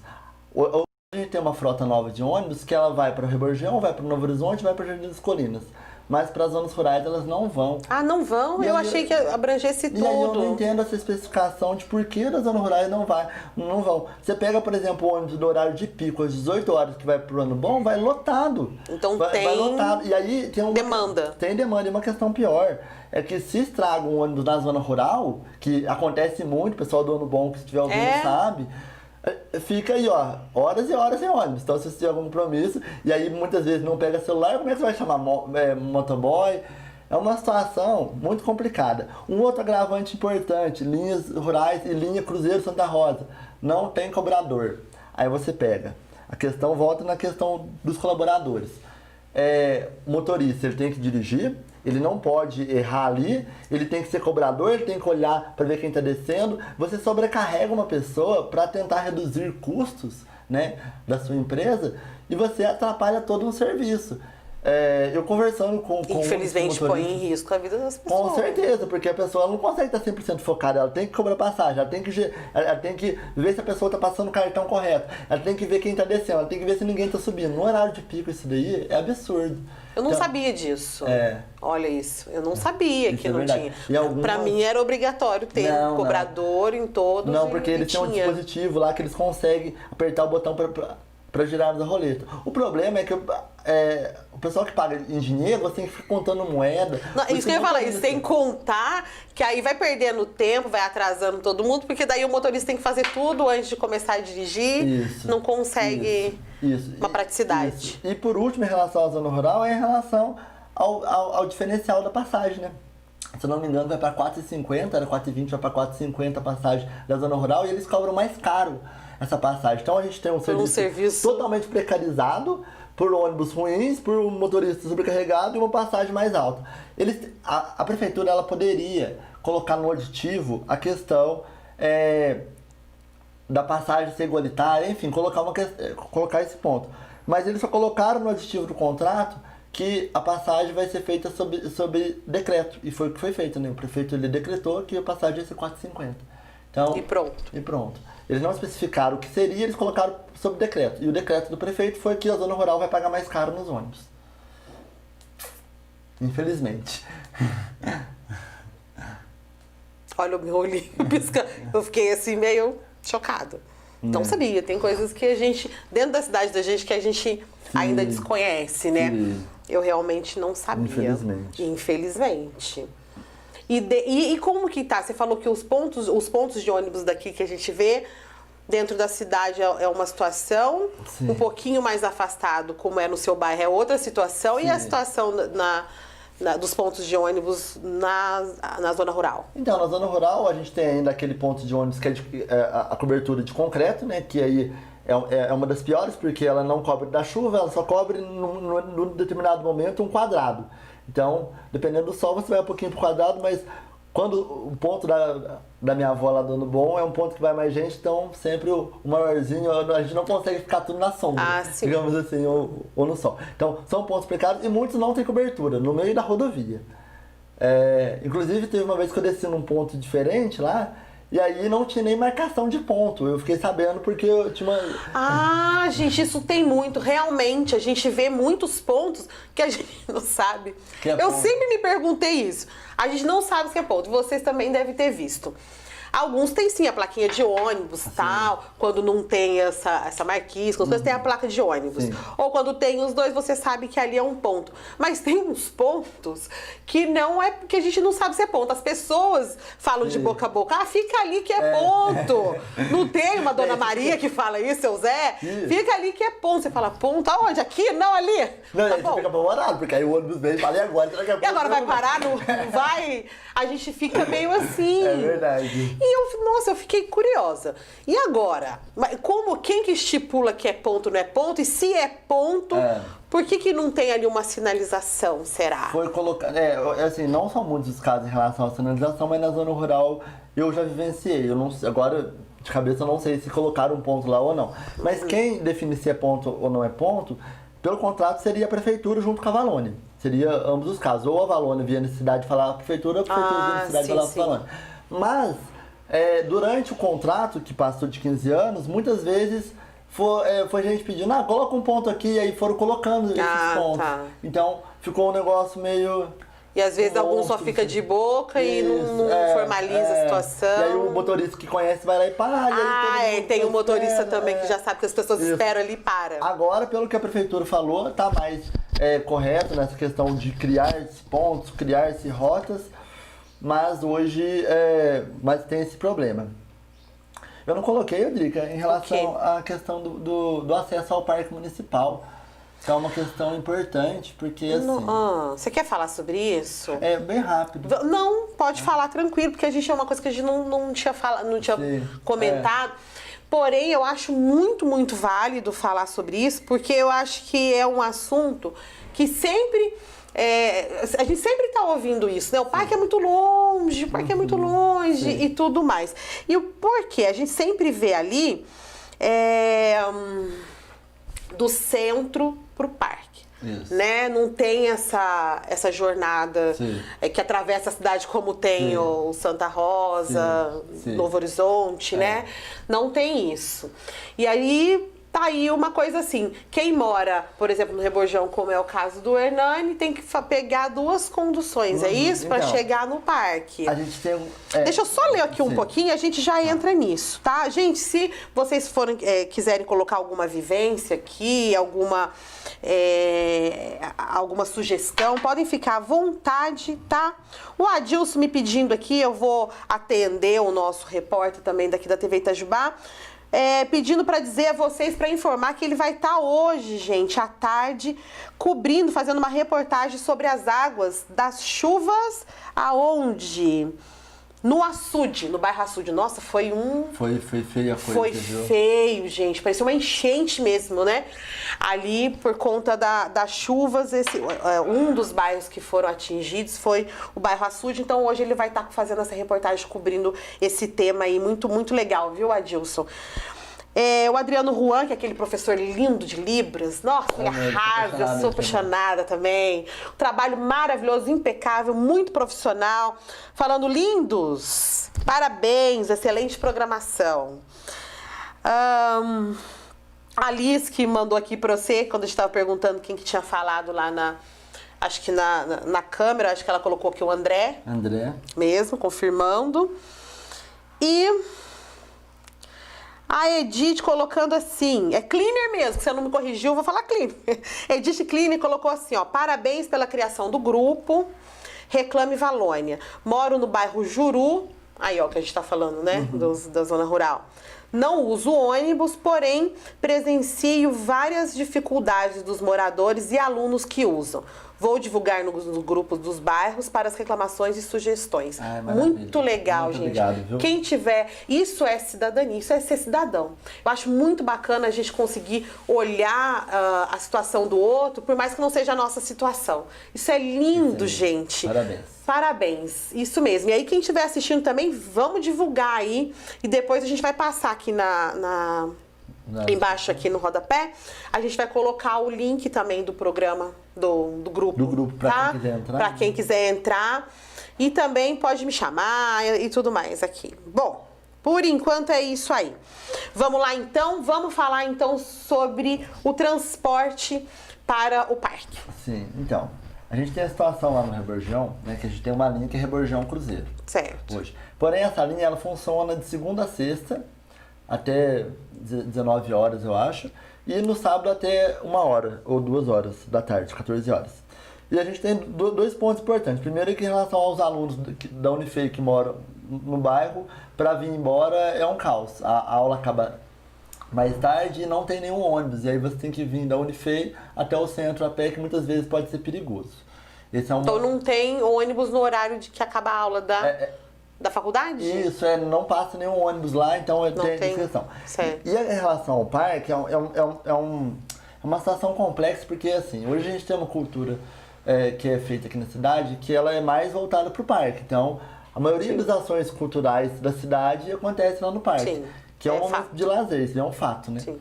Hoje a gente tem uma frota nova de ônibus que ela vai para o Reborgião, vai para o Novo Horizonte, vai para o Jardim das Colinas. Mas para as zonas rurais elas não vão. Não vão? Eu achei que abrangesse tudo. E aí eu não entendo essa especificação de por que das zonas rurais não vão. Você pega, por exemplo, o ônibus do horário de pico, às 18 horas, que vai pro Ano Bom, vai lotado. Então vai lotado. E aí tem demanda. Tem demanda. E uma questão pior é que se estraga um ônibus na zona rural, que acontece muito, o pessoal do Ano Bom que estiver ouvindo sabe, fica aí, horas e horas sem ônibus. Então, se você tiver algum compromisso, e aí muitas vezes não pega celular, como é que você vai chamar motoboy? É uma situação muito complicada. Um outro agravante importante, linhas rurais e linha Cruzeiro Santa Rosa, não tem cobrador. Aí você pega, a questão volta na questão dos colaboradores. O motorista, ele tem que dirigir, ele não pode errar ali, ele tem que ser cobrador, ele tem que olhar para ver quem está descendo. Você sobrecarrega uma pessoa para tentar reduzir custos, né, da sua empresa e você atrapalha todo um serviço. Eu conversando com infelizmente põe em risco a vida das pessoas. Com certeza, porque a pessoa não consegue estar 100% focada, ela tem que cobrar passagem, ela tem que ver se a pessoa está passando o cartão correto, ela tem que ver quem está descendo, ela tem que ver se ninguém está subindo. No horário de pico isso daí é absurdo. Eu não sabia disso. Olha isso, eu não sabia isso que não verdade. tinha. Pra mim era obrigatório ter um cobrador em todos. Não, porque eles têm um dispositivo lá que eles conseguem apertar o botão para girar a roleta. O problema é que o pessoal que paga em dinheiro, você tem que ficar contando moeda. Não, isso que eu ia falar, isso tem que contar, que aí vai perdendo tempo, vai atrasando todo mundo, porque daí o motorista tem que fazer tudo antes de começar a dirigir, não consegue uma praticidade. Isso. E por último, em relação à zona rural, é em relação ao diferencial da passagem, né? Se eu não me engano, vai para R$ 4,50, era R$ 4,20, vai para R$ 4,50 a passagem da zona rural, e eles cobram mais caro essa passagem. Então a gente tem um serviço totalmente precarizado, por ônibus ruins, por um motorista sobrecarregado e uma passagem mais alta. A prefeitura ela poderia colocar no aditivo a questão da passagem ser igualitária, enfim, colocar esse ponto. Mas eles só colocaram no aditivo do contrato que a passagem vai ser feita sob decreto. E foi o que foi feito, né? O prefeito ele decretou que a passagem ia ser R$ 4,50. Então, E pronto. Eles não especificaram o que seria, eles colocaram sob decreto. E o decreto do prefeito foi que a zona rural vai pagar mais caro nos ônibus. Infelizmente. Olha o meu olhinho piscando. Eu fiquei assim meio chocada. Não sabia, tem coisas que a gente, dentro da cidade da gente, que a gente ainda desconhece, né? Eu realmente não sabia. Infelizmente. E como que tá? Você falou que os pontos de ônibus daqui que a gente vê dentro da cidade é uma situação, um pouquinho mais afastado, como é no seu bairro, é outra situação, e a situação dos pontos de ônibus na zona rural? Então, na zona rural a gente tem ainda aquele ponto de ônibus que é a cobertura de concreto, né? Que aí é uma das piores, porque ela não cobre da chuva, ela só cobre num determinado momento um quadrado. Então, dependendo do sol, você vai um pouquinho pro quadrado, mas quando o ponto da minha avó lá do Ano Bom é um ponto que vai mais gente, então sempre o maiorzinho, a gente não consegue ficar tudo na sombra, digamos assim, ou no sol. Então, são pontos precários e muitos não têm cobertura, no meio da rodovia. Inclusive, teve uma vez que eu desci num ponto diferente lá, e aí não tinha nem marcação de ponto. Eu fiquei sabendo porque eu tinha uma... gente, isso tem muito. Realmente, a gente vê muitos pontos que a gente não sabe. Eu sempre me perguntei isso. A gente não sabe se é ponto. Vocês também devem ter visto. Alguns têm sim a plaquinha de ônibus, tal, quando não tem essa marquise, quando tem a placa de ônibus. Ou quando tem os dois, você sabe que ali é um ponto. Mas tem uns pontos que não é, que a gente não sabe se é ponto. As pessoas falam de boca a boca, fica ali que é ponto. Não tem uma Dona Maria que fala isso, seu Zé? Fica ali que é ponto. Você fala, ponto aonde? Aqui? Não, ali? Não, tá bom. Fica apavorado, porque aí o ônibus vem e fala, e agora? Será que é ponto? E agora vai parar? Não vai? A gente fica meio assim. É verdade. E eu fiquei curiosa. E agora? Quem que estipula que é ponto, não é ponto? E se é ponto, por que não tem ali uma sinalização, será? Foi colocado, assim, não são muitos os casos em relação à sinalização, mas na zona rural eu já vivenciei. Eu não sei, agora, de cabeça, eu não sei se colocaram um ponto lá ou não. Mas quem define se é ponto ou não é ponto, pelo contrato, seria a prefeitura junto com a Valônia. Seria ambos os casos. Ou a Valônia via necessidade de falar a prefeitura, ou a prefeitura via necessidade de falar a Valônia. Mas, durante o contrato, que passou de 15 anos, muitas vezes foi gente pedindo, coloca um ponto aqui, e aí foram colocando esses pontos. Então, ficou um negócio meio... E às vezes algum só fica de boca e não formaliza a situação. E aí o motorista que conhece vai lá e para. Tem um motorista também que já sabe que as pessoas esperam ali e para. Agora, pelo que a prefeitura falou, tá mais correto nessa questão de criar esses pontos, criar essas rotas, mas hoje mas tem esse problema. Eu não coloquei, Drica, em relação à questão do acesso ao parque municipal. Que é uma questão importante, porque assim... Você quer falar sobre isso? É bem rápido. Não, pode falar tranquilo, porque a gente é uma coisa que a gente não tinha comentado. Porém, eu acho muito, muito válido falar sobre isso, porque eu acho que é um assunto que sempre... a gente sempre está ouvindo isso, né? O parque é muito longe, o parque é muito longe e tudo mais. E o porquê? A gente sempre vê ali do centro pro parque. Isso. Né? Não tem essa jornada que atravessa a cidade como tem o Santa Rosa, Novo Horizonte, né? Não tem isso. E aí tá aí uma coisa assim, quem mora, por exemplo, no Reborjão, como é o caso do Hernani, tem que pegar 2 conduções, é isso? Para chegar no parque. A gente tem Deixa eu só ler aqui um pouquinho, a gente já entra nisso, tá? Gente, se vocês quiserem colocar alguma vivência aqui, alguma sugestão, podem ficar à vontade, tá? O Adilson me pedindo aqui, eu vou atender o nosso repórter também daqui da TV Itajubá, pedindo para dizer a vocês, para informar que ele vai estar hoje, gente, à tarde, cobrindo, fazendo uma reportagem sobre as águas das chuvas, aonde? No Açude, no bairro Açude. Nossa, foi feia a coisa, foi feio, gente. Parecia uma enchente mesmo, né? Ali, por conta das chuvas, um dos bairros que foram atingidos foi o bairro Açude. Então, hoje ele vai estar fazendo essa reportagem, cobrindo esse tema aí. Muito, muito legal, viu, Adilson? O Adriano Juan, que é aquele professor lindo de Libras, nossa, ele arrasa, sou apaixonada também. Um trabalho maravilhoso, impecável, muito profissional. Falando lindos, parabéns, excelente programação. A Liz, que mandou aqui para você, quando a gente estava perguntando quem que tinha falado lá acho que na câmera, acho que ela colocou aqui o André. André. Mesmo, confirmando. E... a Edith colocando assim, é cleaner mesmo, que você não me corrigiu, eu vou falar cleaner. Edith Cleaner colocou assim, ó, parabéns pela criação do grupo, Reclame Valônia. Moro no bairro Juru, aí ó, que a gente tá falando, né, da zona rural. Não uso ônibus, porém presencio várias dificuldades dos moradores e alunos que usam. Vou divulgar nos grupos dos bairros para as reclamações e sugestões. Muito legal, muito gente. Obrigado, viu? Quem tiver... Isso é cidadania, isso é ser cidadão. Eu acho muito bacana a gente conseguir olhar a situação do outro, por mais que não seja a nossa situação. Isso é lindo, gente. Parabéns. Parabéns, isso mesmo. E aí, quem estiver assistindo também, vamos divulgar aí. E depois a gente vai passar aqui embaixo aqui no rodapé, a gente vai colocar o link também do programa, do grupo. Do grupo, para quem quiser entrar. Para quem quiser entrar. E também pode me chamar e tudo mais aqui. Bom, por enquanto é isso aí. Vamos lá então, vamos falar então sobre o transporte para o parque. Sim, então, a gente tem a situação lá no Reborjão, né, que a gente tem uma linha que é Reborjão Cruzeiro. Certo. Hoje. Porém, essa linha, ela funciona de segunda a sexta, até 19 horas, eu acho, e no sábado até 1 hora, ou 2 horas da tarde, 14 horas. E a gente tem 2 pontos importantes. Primeiro é que em relação aos alunos da Unifei que moram no bairro, para vir embora é um caos. A aula acaba mais tarde e não tem nenhum ônibus, e aí você tem que vir da Unifei até o centro a pé, que muitas vezes pode ser perigoso. Então não tem ônibus no horário de que acaba a aula da faculdade? Isso, não passa nenhum ônibus lá, então tem questão. E em relação ao parque, é uma situação complexa, porque assim, hoje a gente tem uma cultura que é feita aqui na cidade, que ela é mais voltada para o parque. Então, a maioria das ações culturais da cidade acontece lá no parque. Sim. Que é um momento de lazer, isso é um fato, né? Sim.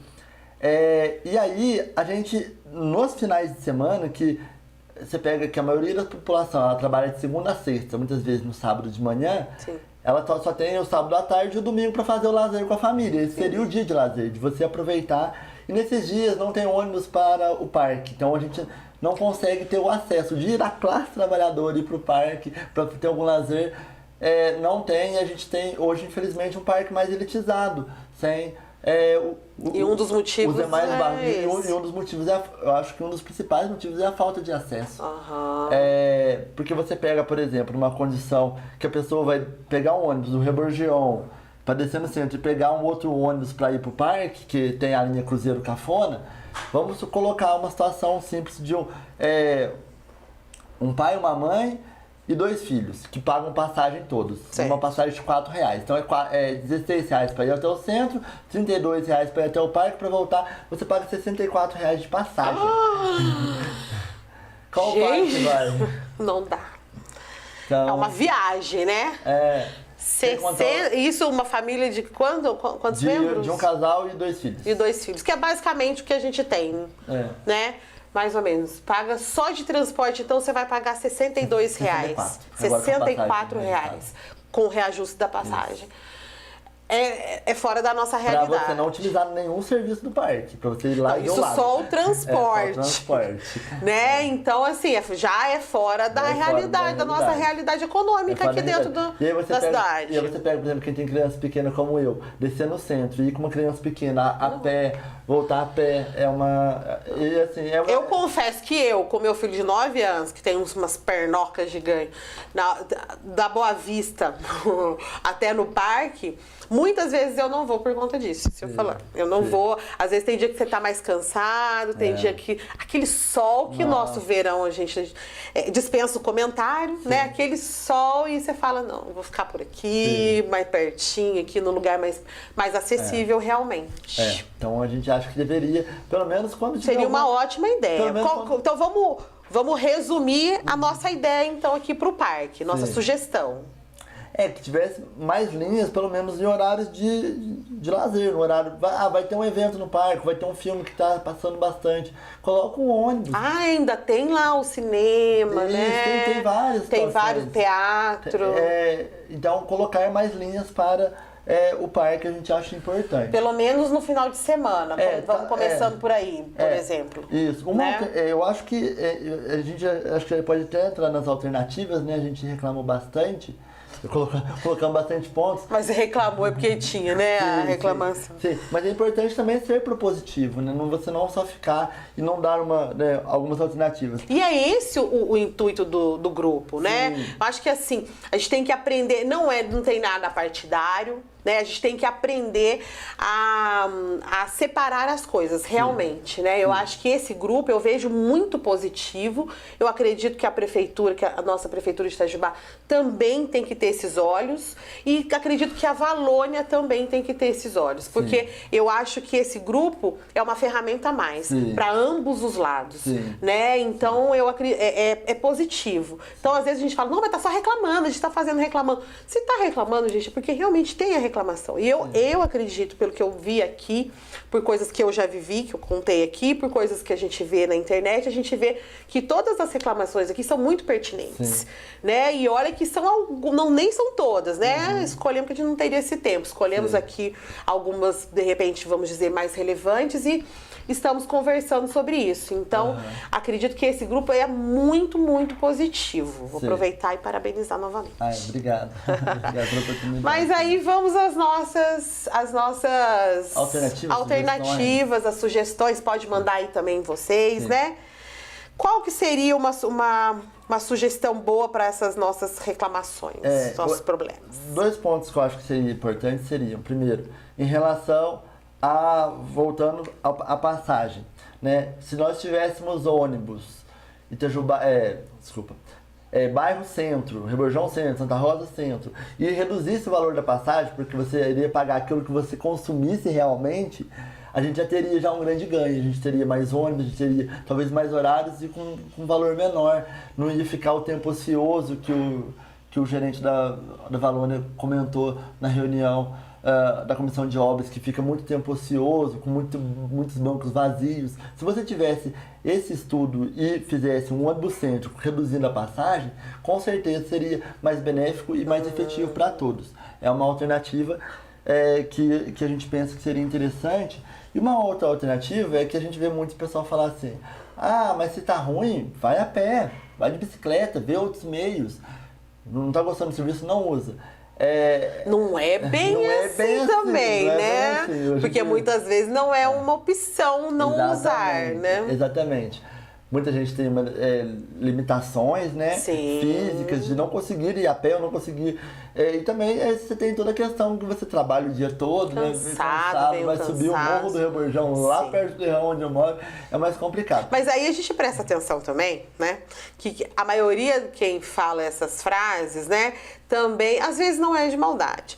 E aí, a gente, nos finais de semana, que você pega que a maioria da população ela trabalha de segunda a sexta, muitas vezes no sábado de manhã, sim, ela só tem o sábado à tarde e o domingo para fazer o lazer com a família. Esse seria o dia de lazer, de você aproveitar. E nesses dias não tem ônibus para o parque, então a gente não consegue ter o acesso de ir da classe trabalhadora e ir para o parque para ter algum lazer. Não tem, a gente tem hoje, infelizmente, um parque mais elitizado, sem... e um dos motivos e um dos motivos eu acho que um dos principais motivos é a falta de acesso. Uhum. Porque você pega, por exemplo, uma condição que a pessoa vai pegar um ônibus do Reborjão, para descer no centro e pegar um outro ônibus para ir pro parque, que tem a linha Cruzeiro Cafona, vamos colocar uma situação simples de um pai, uma mãe e 2 filhos, que pagam passagem todos. Certo. Uma passagem de R$4. Então é R$16 para ir até o centro, R$32 para ir até o parque, para voltar você paga R$64 de passagem. Qual parque vai? Não dá. Então, É uma viagem, né? Isso, uma família de quantos membros? De um casal e 2 filhos. E 2 filhos, que é basicamente o que a gente tem, né? Mais ou menos. Paga só de transporte, então você vai pagar R$62. R$64 com o reajuste da passagem. É fora da nossa realidade. Pra você não utilizar nenhum serviço do parque, pra você ir lá e isso lado. Só o transporte. Só o transporte. Né? Então, assim, já é fora da realidade, da nossa realidade econômica aqui dentro da cidade. E aí você pega, por exemplo, quem tem criança pequena como eu, descer no centro, ir com uma criança pequena a pé, voltar a pé, Eu confesso que com meu filho de 9 anos, que tem umas pernocas gigantes, da Boa Vista até no parque, muitas vezes eu não vou por conta disso, se eu falar. Eu não vou. Às vezes tem dia que você tá mais cansado, tem dia que... Aquele sol que nosso verão a gente dispensa o comentário, né? Aquele sol e você fala, não, eu vou ficar por aqui, mais pertinho, aqui no lugar mais acessível realmente. Então a gente acha que deveria, pelo menos quando tiver Seria uma ótima ideia. Então vamos resumir a nossa ideia então aqui pro parque, nossa sugestão. Que tivesse mais linhas, pelo menos em horários de lazer, no horário, vai ter um evento no parque, vai ter um filme que tá passando bastante, coloca um ônibus. Ainda tem lá o cinema, né? Tem vários. Tem vários teatros. Então colocar mais linhas para o parque a gente acha importante. Pelo menos no final de semana, vamos começando por aí, por exemplo. Isso. Eu acho que a gente acho que pode até entrar nas alternativas, né? A gente reclamou bastante. Colocamos bastante pontos. Mas reclamou porque tinha, né? A reclamação. Sim, mas é importante também ser propositivo, né? Você não só ficar e não dar algumas alternativas. E é esse o intuito do grupo, né? Eu acho que assim, a gente tem que aprender, não tem nada partidário, né? A gente tem que aprender a separar as coisas, realmente, né? Eu acho que esse grupo eu vejo muito positivo. Eu acredito que a nossa prefeitura de Itajubá também tem que ter esses olhos e acredito que a Valônia também tem que ter esses olhos, porque eu acho que esse grupo é uma ferramenta a mais para ambos os lados, né? Então eu acredito, é positivo. Então às vezes a gente fala, não, mas tá só reclamando, a gente tá reclamando. Se tá reclamando, gente, é porque realmente tem a reclamação. E eu acredito, pelo que eu vi aqui, por coisas que eu já vivi, que eu contei aqui, por coisas que a gente vê na internet, a gente vê que todas as reclamações aqui são muito pertinentes, né? E olha que nem são todas, né? Escolhemos que a gente não teria esse tempo. Escolhemos aqui algumas, de repente, vamos dizer, mais relevantes e estamos conversando sobre isso. Então, acredito que esse grupo é muito, muito positivo. Vou aproveitar e parabenizar novamente. Obrigado. Obrigado pela oportunidade. Mas aí vamos às nossas alternativas, as sugestões. Pode mandar aí também vocês, né? Qual que seria uma sugestão boa para essas nossas reclamações, nossos problemas? 2 pontos que eu acho que seriam importantes seriam, primeiro, em relação voltando à passagem, né? Se nós tivéssemos ônibus, Itajubá, bairro Centro, Reborjão Centro, Santa Rosa Centro, e reduzisse o valor da passagem, porque você iria pagar aquilo que você consumisse realmente, a gente já teria um grande ganho, a gente teria mais ônibus, a gente teria talvez mais horários e com um valor menor, não ia ficar o tempo ocioso que o gerente da Valônia comentou na reunião da comissão de obras, que fica muito tempo ocioso, com muitos bancos vazios. Se você tivesse esse estudo e fizesse um ônibus cêntrico reduzindo a passagem, com certeza seria mais benéfico e mais efetivo para todos. É uma alternativa que a gente pensa que seria interessante. E uma outra alternativa é que a gente vê muito pessoal falar assim, mas se tá ruim, vai a pé, vai de bicicleta, vê outros meios. Não tá gostando do serviço, não usa. Não é bem assim também, né? Assim. Porque muitas vezes não é uma opção não usar, né? Exatamente. muita gente tem limitações, né? Sim. Físicas, de não conseguir ir a pé ou não conseguir. E também você tem toda a questão que você trabalha o dia todo, cansado, né? Vai subir o Morro do Reborjão, lá perto do Terrão onde eu moro, é mais complicado. Mas aí a gente presta atenção também, né? Que a maioria de quem fala essas frases, né? Também, às vezes não é de maldade,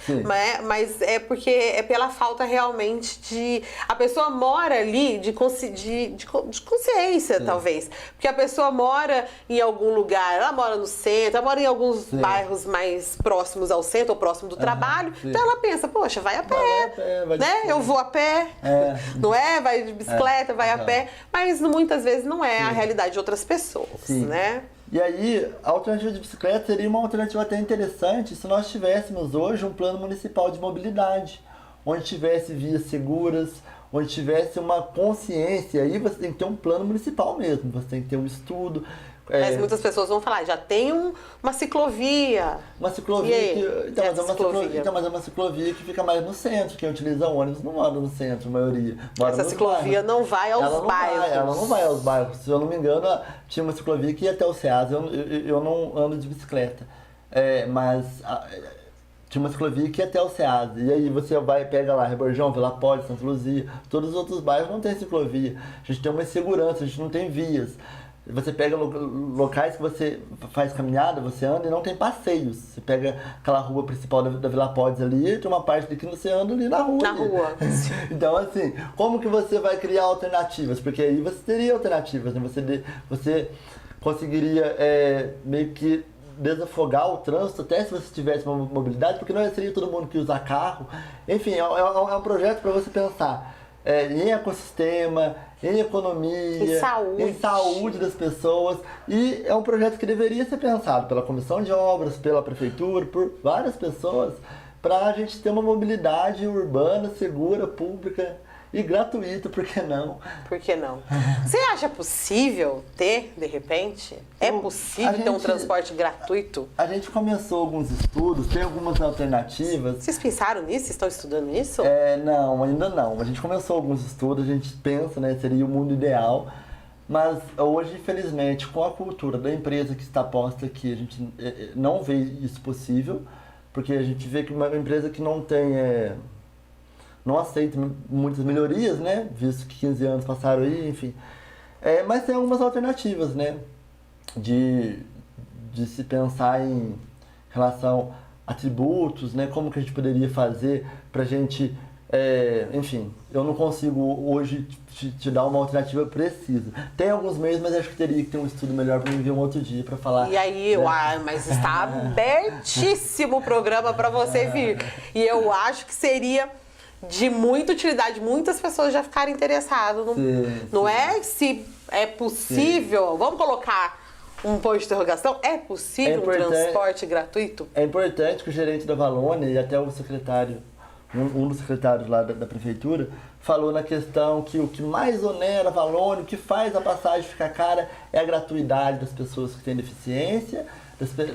mas é porque é pela falta realmente de... A pessoa mora ali de consciência, talvez. Porque a pessoa mora em algum lugar, ela mora no centro, ela mora em alguns bairros mais próximos ao centro ou próximo do trabalho. Então ela pensa, poxa, vai a pé, né? Eu vou a pé, não é? Vai de bicicleta, vai a pé. Mas muitas vezes não é a realidade de outras pessoas, né? E aí, a alternativa de bicicleta seria uma alternativa até interessante se nós tivéssemos hoje um plano municipal de mobilidade, onde tivesse vias seguras, onde tivesse uma consciência. Aí você tem que ter um plano municipal mesmo, você tem que ter um estudo. Mas muitas pessoas vão falar, já tem uma ciclovia. Uma ciclovia mas é uma ciclovia que fica mais no centro. Quem utiliza ônibus não mora no centro, a maioria. Essa ciclovia não vai aos bairros. Ela não vai aos bairros. Se eu não me engano, tinha uma ciclovia que ia até o SEAS. Eu não ando de bicicleta. Mas tinha uma ciclovia que ia até o SEAS. E aí você pega lá, Reborjão, Vila Pódio, Santa Luzia. Todos os outros bairros não tem ciclovia. A gente tem uma insegurança, a gente não tem vias. Você pega locais que você faz caminhada, você anda e não tem passeios. Você pega aquela rua principal da Vila Pódio ali, tem uma parte daqui que você anda ali na rua. Então, assim, como que você vai criar alternativas? Porque aí você teria alternativas, né? Você conseguiria meio que desafogar o trânsito, até se você tivesse uma mobilidade, porque não seria todo mundo que usa carro. Enfim, é um projeto para você pensar em ecossistema, em economia, em saúde das pessoas. E é um projeto que deveria ser pensado pela comissão de obras, pela prefeitura, por várias pessoas, para a gente ter uma mobilidade urbana, segura, pública e gratuita, por que não? Por que não? Você acha possível ter, de repente? É possível ter um transporte gratuito? A gente começou alguns estudos, tem algumas alternativas. Vocês pensaram nisso? Vocês estão estudando isso? Não, ainda não. A gente começou alguns estudos, a gente pensa, né, seria o mundo ideal. Mas hoje, infelizmente, com a cultura da empresa que está posta aqui, a gente não vê isso possível, porque a gente vê que uma empresa que não tem... não aceita muitas melhorias, né? Visto que 15 anos passaram aí, enfim. Mas tem algumas alternativas, né? De se pensar em relação a tributos, né? Como que a gente poderia fazer pra gente... enfim, eu não consigo hoje te dar uma alternativa precisa. Tem alguns meios, mas acho que teria que ter um estudo melhor para me ver um outro dia para falar. E aí, mas está abertíssimo o programa para você vir. E eu acho que seria... de muita utilidade, muitas pessoas já ficaram interessadas. Não é se é possível, vamos colocar um ponto de interrogação, é possível um transporte gratuito? É importante que o gerente da Valônia e até o secretário, um dos secretários lá da prefeitura, falou na questão que o que mais onera a Valônia, o que faz a passagem ficar cara é a gratuidade das pessoas que têm deficiência.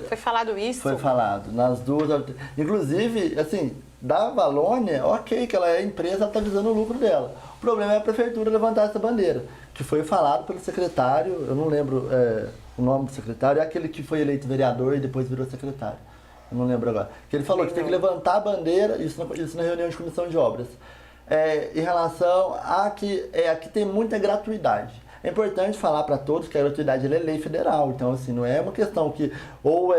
Foi falado isso? Foi falado, nas duas. Inclusive, assim, da Valônia, ok, que ela é empresa, ela está visando o lucro dela. O problema é a prefeitura levantar essa bandeira, que foi falado pelo secretário, eu não lembro o nome do secretário, é aquele que foi eleito vereador e depois virou secretário. Eu não lembro agora. Que ele falou que tem que levantar a bandeira, isso na reunião de comissão de obras, em relação a que aqui tem muita gratuidade. É importante falar para todos que a gratuidade é lei federal, então assim, não é uma questão que ou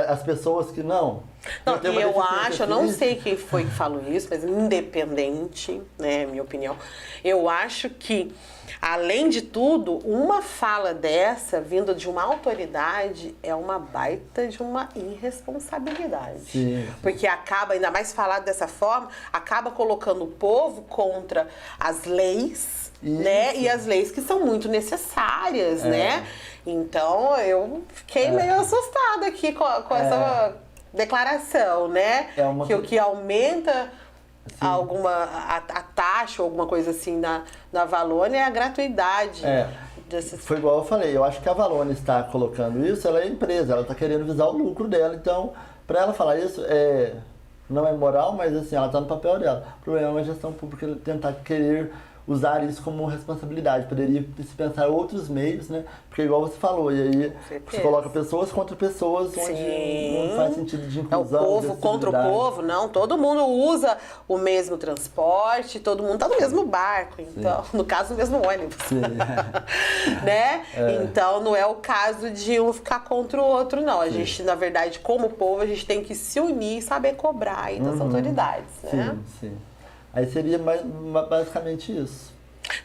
as pessoas que não. Não, e eu acho, eu não sei quem foi que falou isso, mas independente, né, minha opinião, eu acho que, além de tudo, uma fala dessa, vinda de uma autoridade, é uma baita de uma irresponsabilidade. Sim. Porque acaba, ainda mais falado dessa forma, acaba colocando o povo contra as leis, né, e as leis que são muito necessárias, né? Então, eu fiquei meio assustada aqui com essa... declaração, né? Que o que aumenta a taxa ou alguma coisa assim na Valônia é a gratuidade. Foi igual eu falei, eu acho que a Valônia está colocando isso, ela é empresa, ela está querendo visar o lucro dela, então, para ela falar isso, não é moral, mas assim, ela está no papel dela. O problema é a gestão pública tentar querer usar isso como responsabilidade. Poderia se pensar outros meios, né? Porque igual você falou, e aí você coloca pessoas contra pessoas onde não faz sentido de inclusão. É o povo contra o povo, não. Todo mundo usa o mesmo transporte, todo mundo tá no mesmo barco, então, no caso, no mesmo ônibus. Sim. Né? Então, não é o caso de um ficar contra o outro, não. A gente, na verdade, como povo, a gente tem que se unir e saber cobrar aí das autoridades, né? Sim. Aí seria basicamente isso.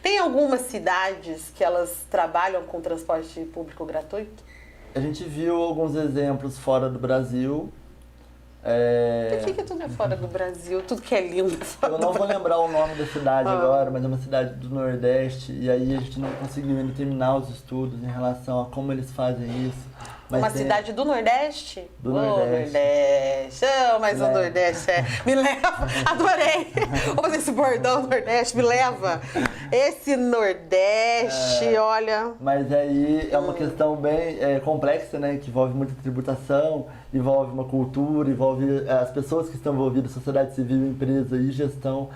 Tem algumas cidades que elas trabalham com transporte público gratuito? A gente viu alguns exemplos fora do Brasil. Por que tudo é fora do Brasil? Tudo que é lindo é fora do Brasil. Eu não vou lembrar o nome da cidade agora, mas é uma cidade do Nordeste. E aí a gente não conseguiu ainda terminar os estudos em relação a como eles fazem isso. Mas cidade do Nordeste? Do Nordeste. Mas o Nordeste me leva. Adorei. Vou fazer esse bordão Nordeste, me leva. Esse Nordeste, olha. Mas aí é uma questão bem complexa, né? Que envolve muita tributação, envolve uma cultura, envolve as pessoas que estão envolvidas, sociedade civil, empresa e gestão.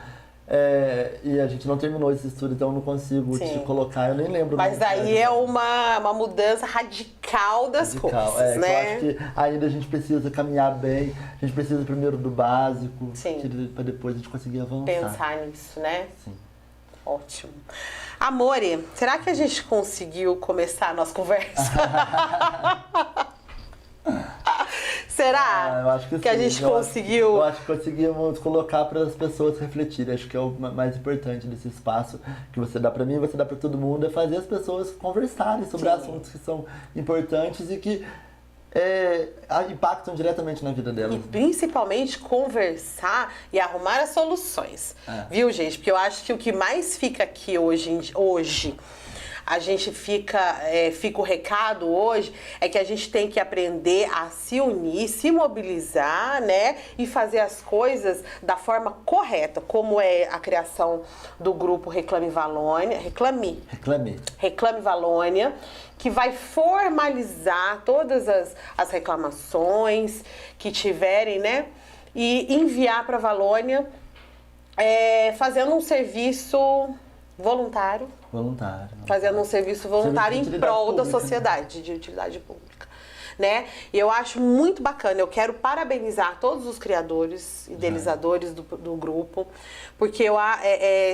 E a gente não terminou esse estudo, então eu não consigo te colocar, eu nem lembro. Mas aí é uma mudança radical das coisas, né? Eu acho que ainda a gente precisa caminhar bem, a gente precisa primeiro do básico, para depois a gente conseguir avançar. Pensar nisso, né? Sim. Ótimo. Amore, será que a gente conseguiu começar a nossa conversa? Será eu acho que a gente conseguiu? Eu acho que conseguimos colocar para as pessoas refletirem. Acho que é o mais importante desse espaço que você dá para mim, você dá para todo mundo, é fazer as pessoas conversarem sobre assuntos que são importantes e que impactam diretamente na vida delas. E principalmente conversar e arrumar as soluções. Viu, gente? Porque eu acho que o que mais fica aqui hoje a gente fica o recado hoje é que a gente tem que aprender a se unir, se mobilizar, né? E fazer as coisas da forma correta, como é a criação do grupo Reclame Valônia, Reclame Valônia, que vai formalizar todas as reclamações que tiverem, né? E enviar para a Valônia, fazendo um serviço voluntário. Fazendo um serviço voluntário em prol da sociedade, de utilidade pública. Né? E eu acho muito bacana, eu quero parabenizar todos os criadores, idealizadores do grupo, porque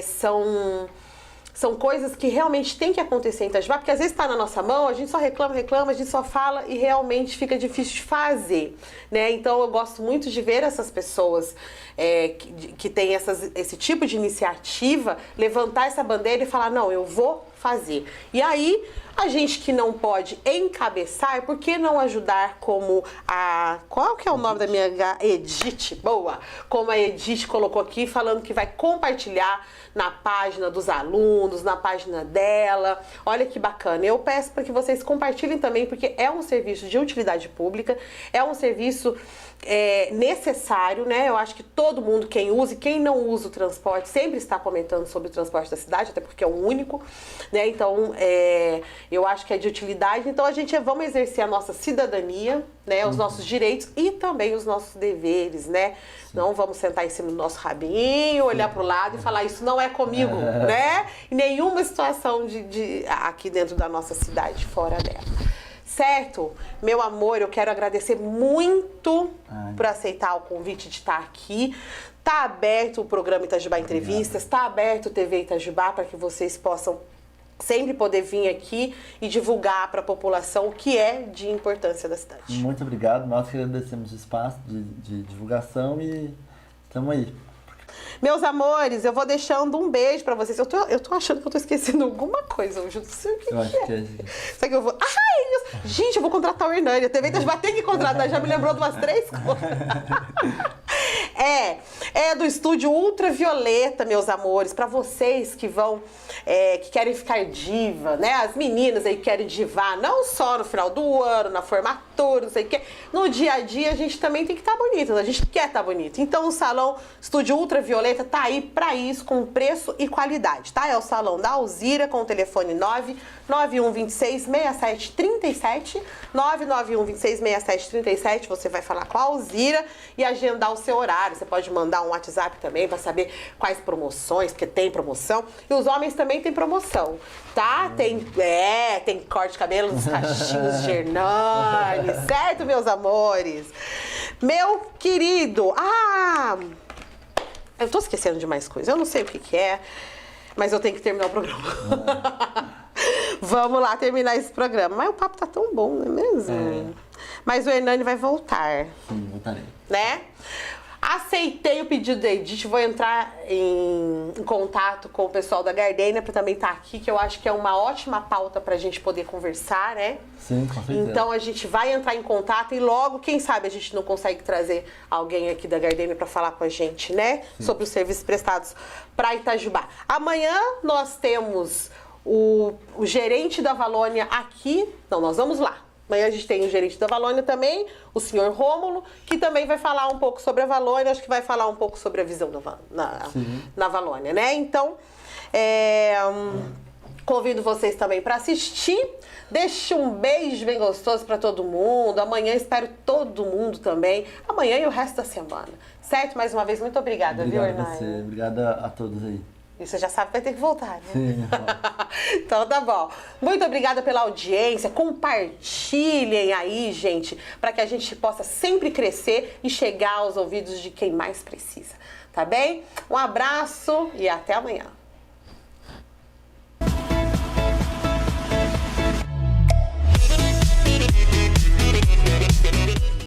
são coisas que realmente tem que acontecer em Itajubá, porque às vezes está na nossa mão, a gente só reclama, a gente só fala e realmente fica difícil de fazer, né? Então eu gosto muito de ver essas pessoas que têm esse tipo de iniciativa, levantar essa bandeira e falar, não, eu vou fazer. E aí, a gente que não pode encabeçar, por que não ajudar como qual que é o nome da minha Edith? Boa! Como a Edith colocou aqui, falando que vai compartilhar na página dos alunos, na página dela. Olha que bacana. Eu peço para que vocês compartilhem também, porque é um serviço de utilidade pública, é um serviço necessário, né? Eu acho que todo mundo, quem usa e quem não usa o transporte, sempre está comentando sobre o transporte da cidade, até porque é o único, né? Então, eu acho que é de utilidade. Então, vamos exercer a nossa cidadania, né? Os nossos direitos e também os nossos deveres, né? Não vamos sentar em cima do nosso rabinho, olhar para o lado e falar, isso não é comigo, né? Em nenhuma situação aqui dentro da nossa cidade, fora dela. Certo? Meu amor, eu quero agradecer muito por aceitar o convite de estar aqui. Tá aberto o programa Itajubá Entrevistas, tá aberto o TV Itajubá para que vocês possam sempre poder vir aqui e divulgar para a população o que é de importância da cidade. Muito obrigado, nós que agradecemos o espaço de divulgação e estamos aí. Meus amores, eu vou deixando um beijo pra vocês. Eu tô achando que eu tô esquecendo alguma coisa hoje. Eu não sei o que acho que é. Só que eu vou... Ai, gente, eu vou contratar o Hernani. A TV Itajubá tem que contratar. Já me lembrou de umas 3 coisas. É do estúdio Ultravioleta, meus amores. Pra vocês que vão... que querem ficar diva, né? As meninas aí que querem divar, não só no final do ano, na formatura, formatura, não sei o quê. No dia a dia a gente também tem que estar bonito, a gente quer estar bonito. Então o Salão Estúdio Ultravioleta tá aí pra isso, com preço e qualidade, tá? É o salão da Alzira, com o telefone 991266737, 991266737. Você vai falar com a Alzira e agendar o seu horário. Você pode mandar um WhatsApp também para saber quais promoções, porque tem promoção. E os homens também tem promoção, tá? Tem corte de cabelo nos cachinhos de Hernani, certo, meus amores? Meu querido, eu tô esquecendo de mais coisas, eu não sei o que é, mas eu tenho que terminar o programa. Vamos lá terminar esse programa. Mas o papo tá tão bom, não é mesmo? Mas o Hernani vai voltar. Sim, voltarei. Né? Aceitei o pedido da Edith, vou entrar em contato com o pessoal da Gardênia para também estar aqui, que eu acho que é uma ótima pauta para a gente poder conversar, né? Sim, com certeza. Então a gente vai entrar em contato e logo, quem sabe, a gente não consegue trazer alguém aqui da Gardênia para falar com a gente, né? Sim. Sobre os serviços prestados para Itajubá. Amanhã nós temos o gerente da Valônia aqui. Não, nós vamos lá. Amanhã a gente tem o gerente da Valônia também, o senhor Rômulo, que também vai falar um pouco sobre a Valônia, acho que vai falar um pouco sobre a visão na Valônia, né? Então, convido vocês também para assistir. Deixe um beijo bem gostoso para todo mundo. Amanhã espero todo mundo também. Amanhã e o resto da semana. Certo? Mais uma vez, muito obrigada, viu, Hernani? Obrigado a você. Obrigada a todos aí. E você já sabe que vai ter que voltar, né? Sim. Então tá bom. Muito obrigada pela audiência. Compartilhem aí, gente, para que a gente possa sempre crescer e chegar aos ouvidos de quem mais precisa. Tá bem? Um abraço e até amanhã.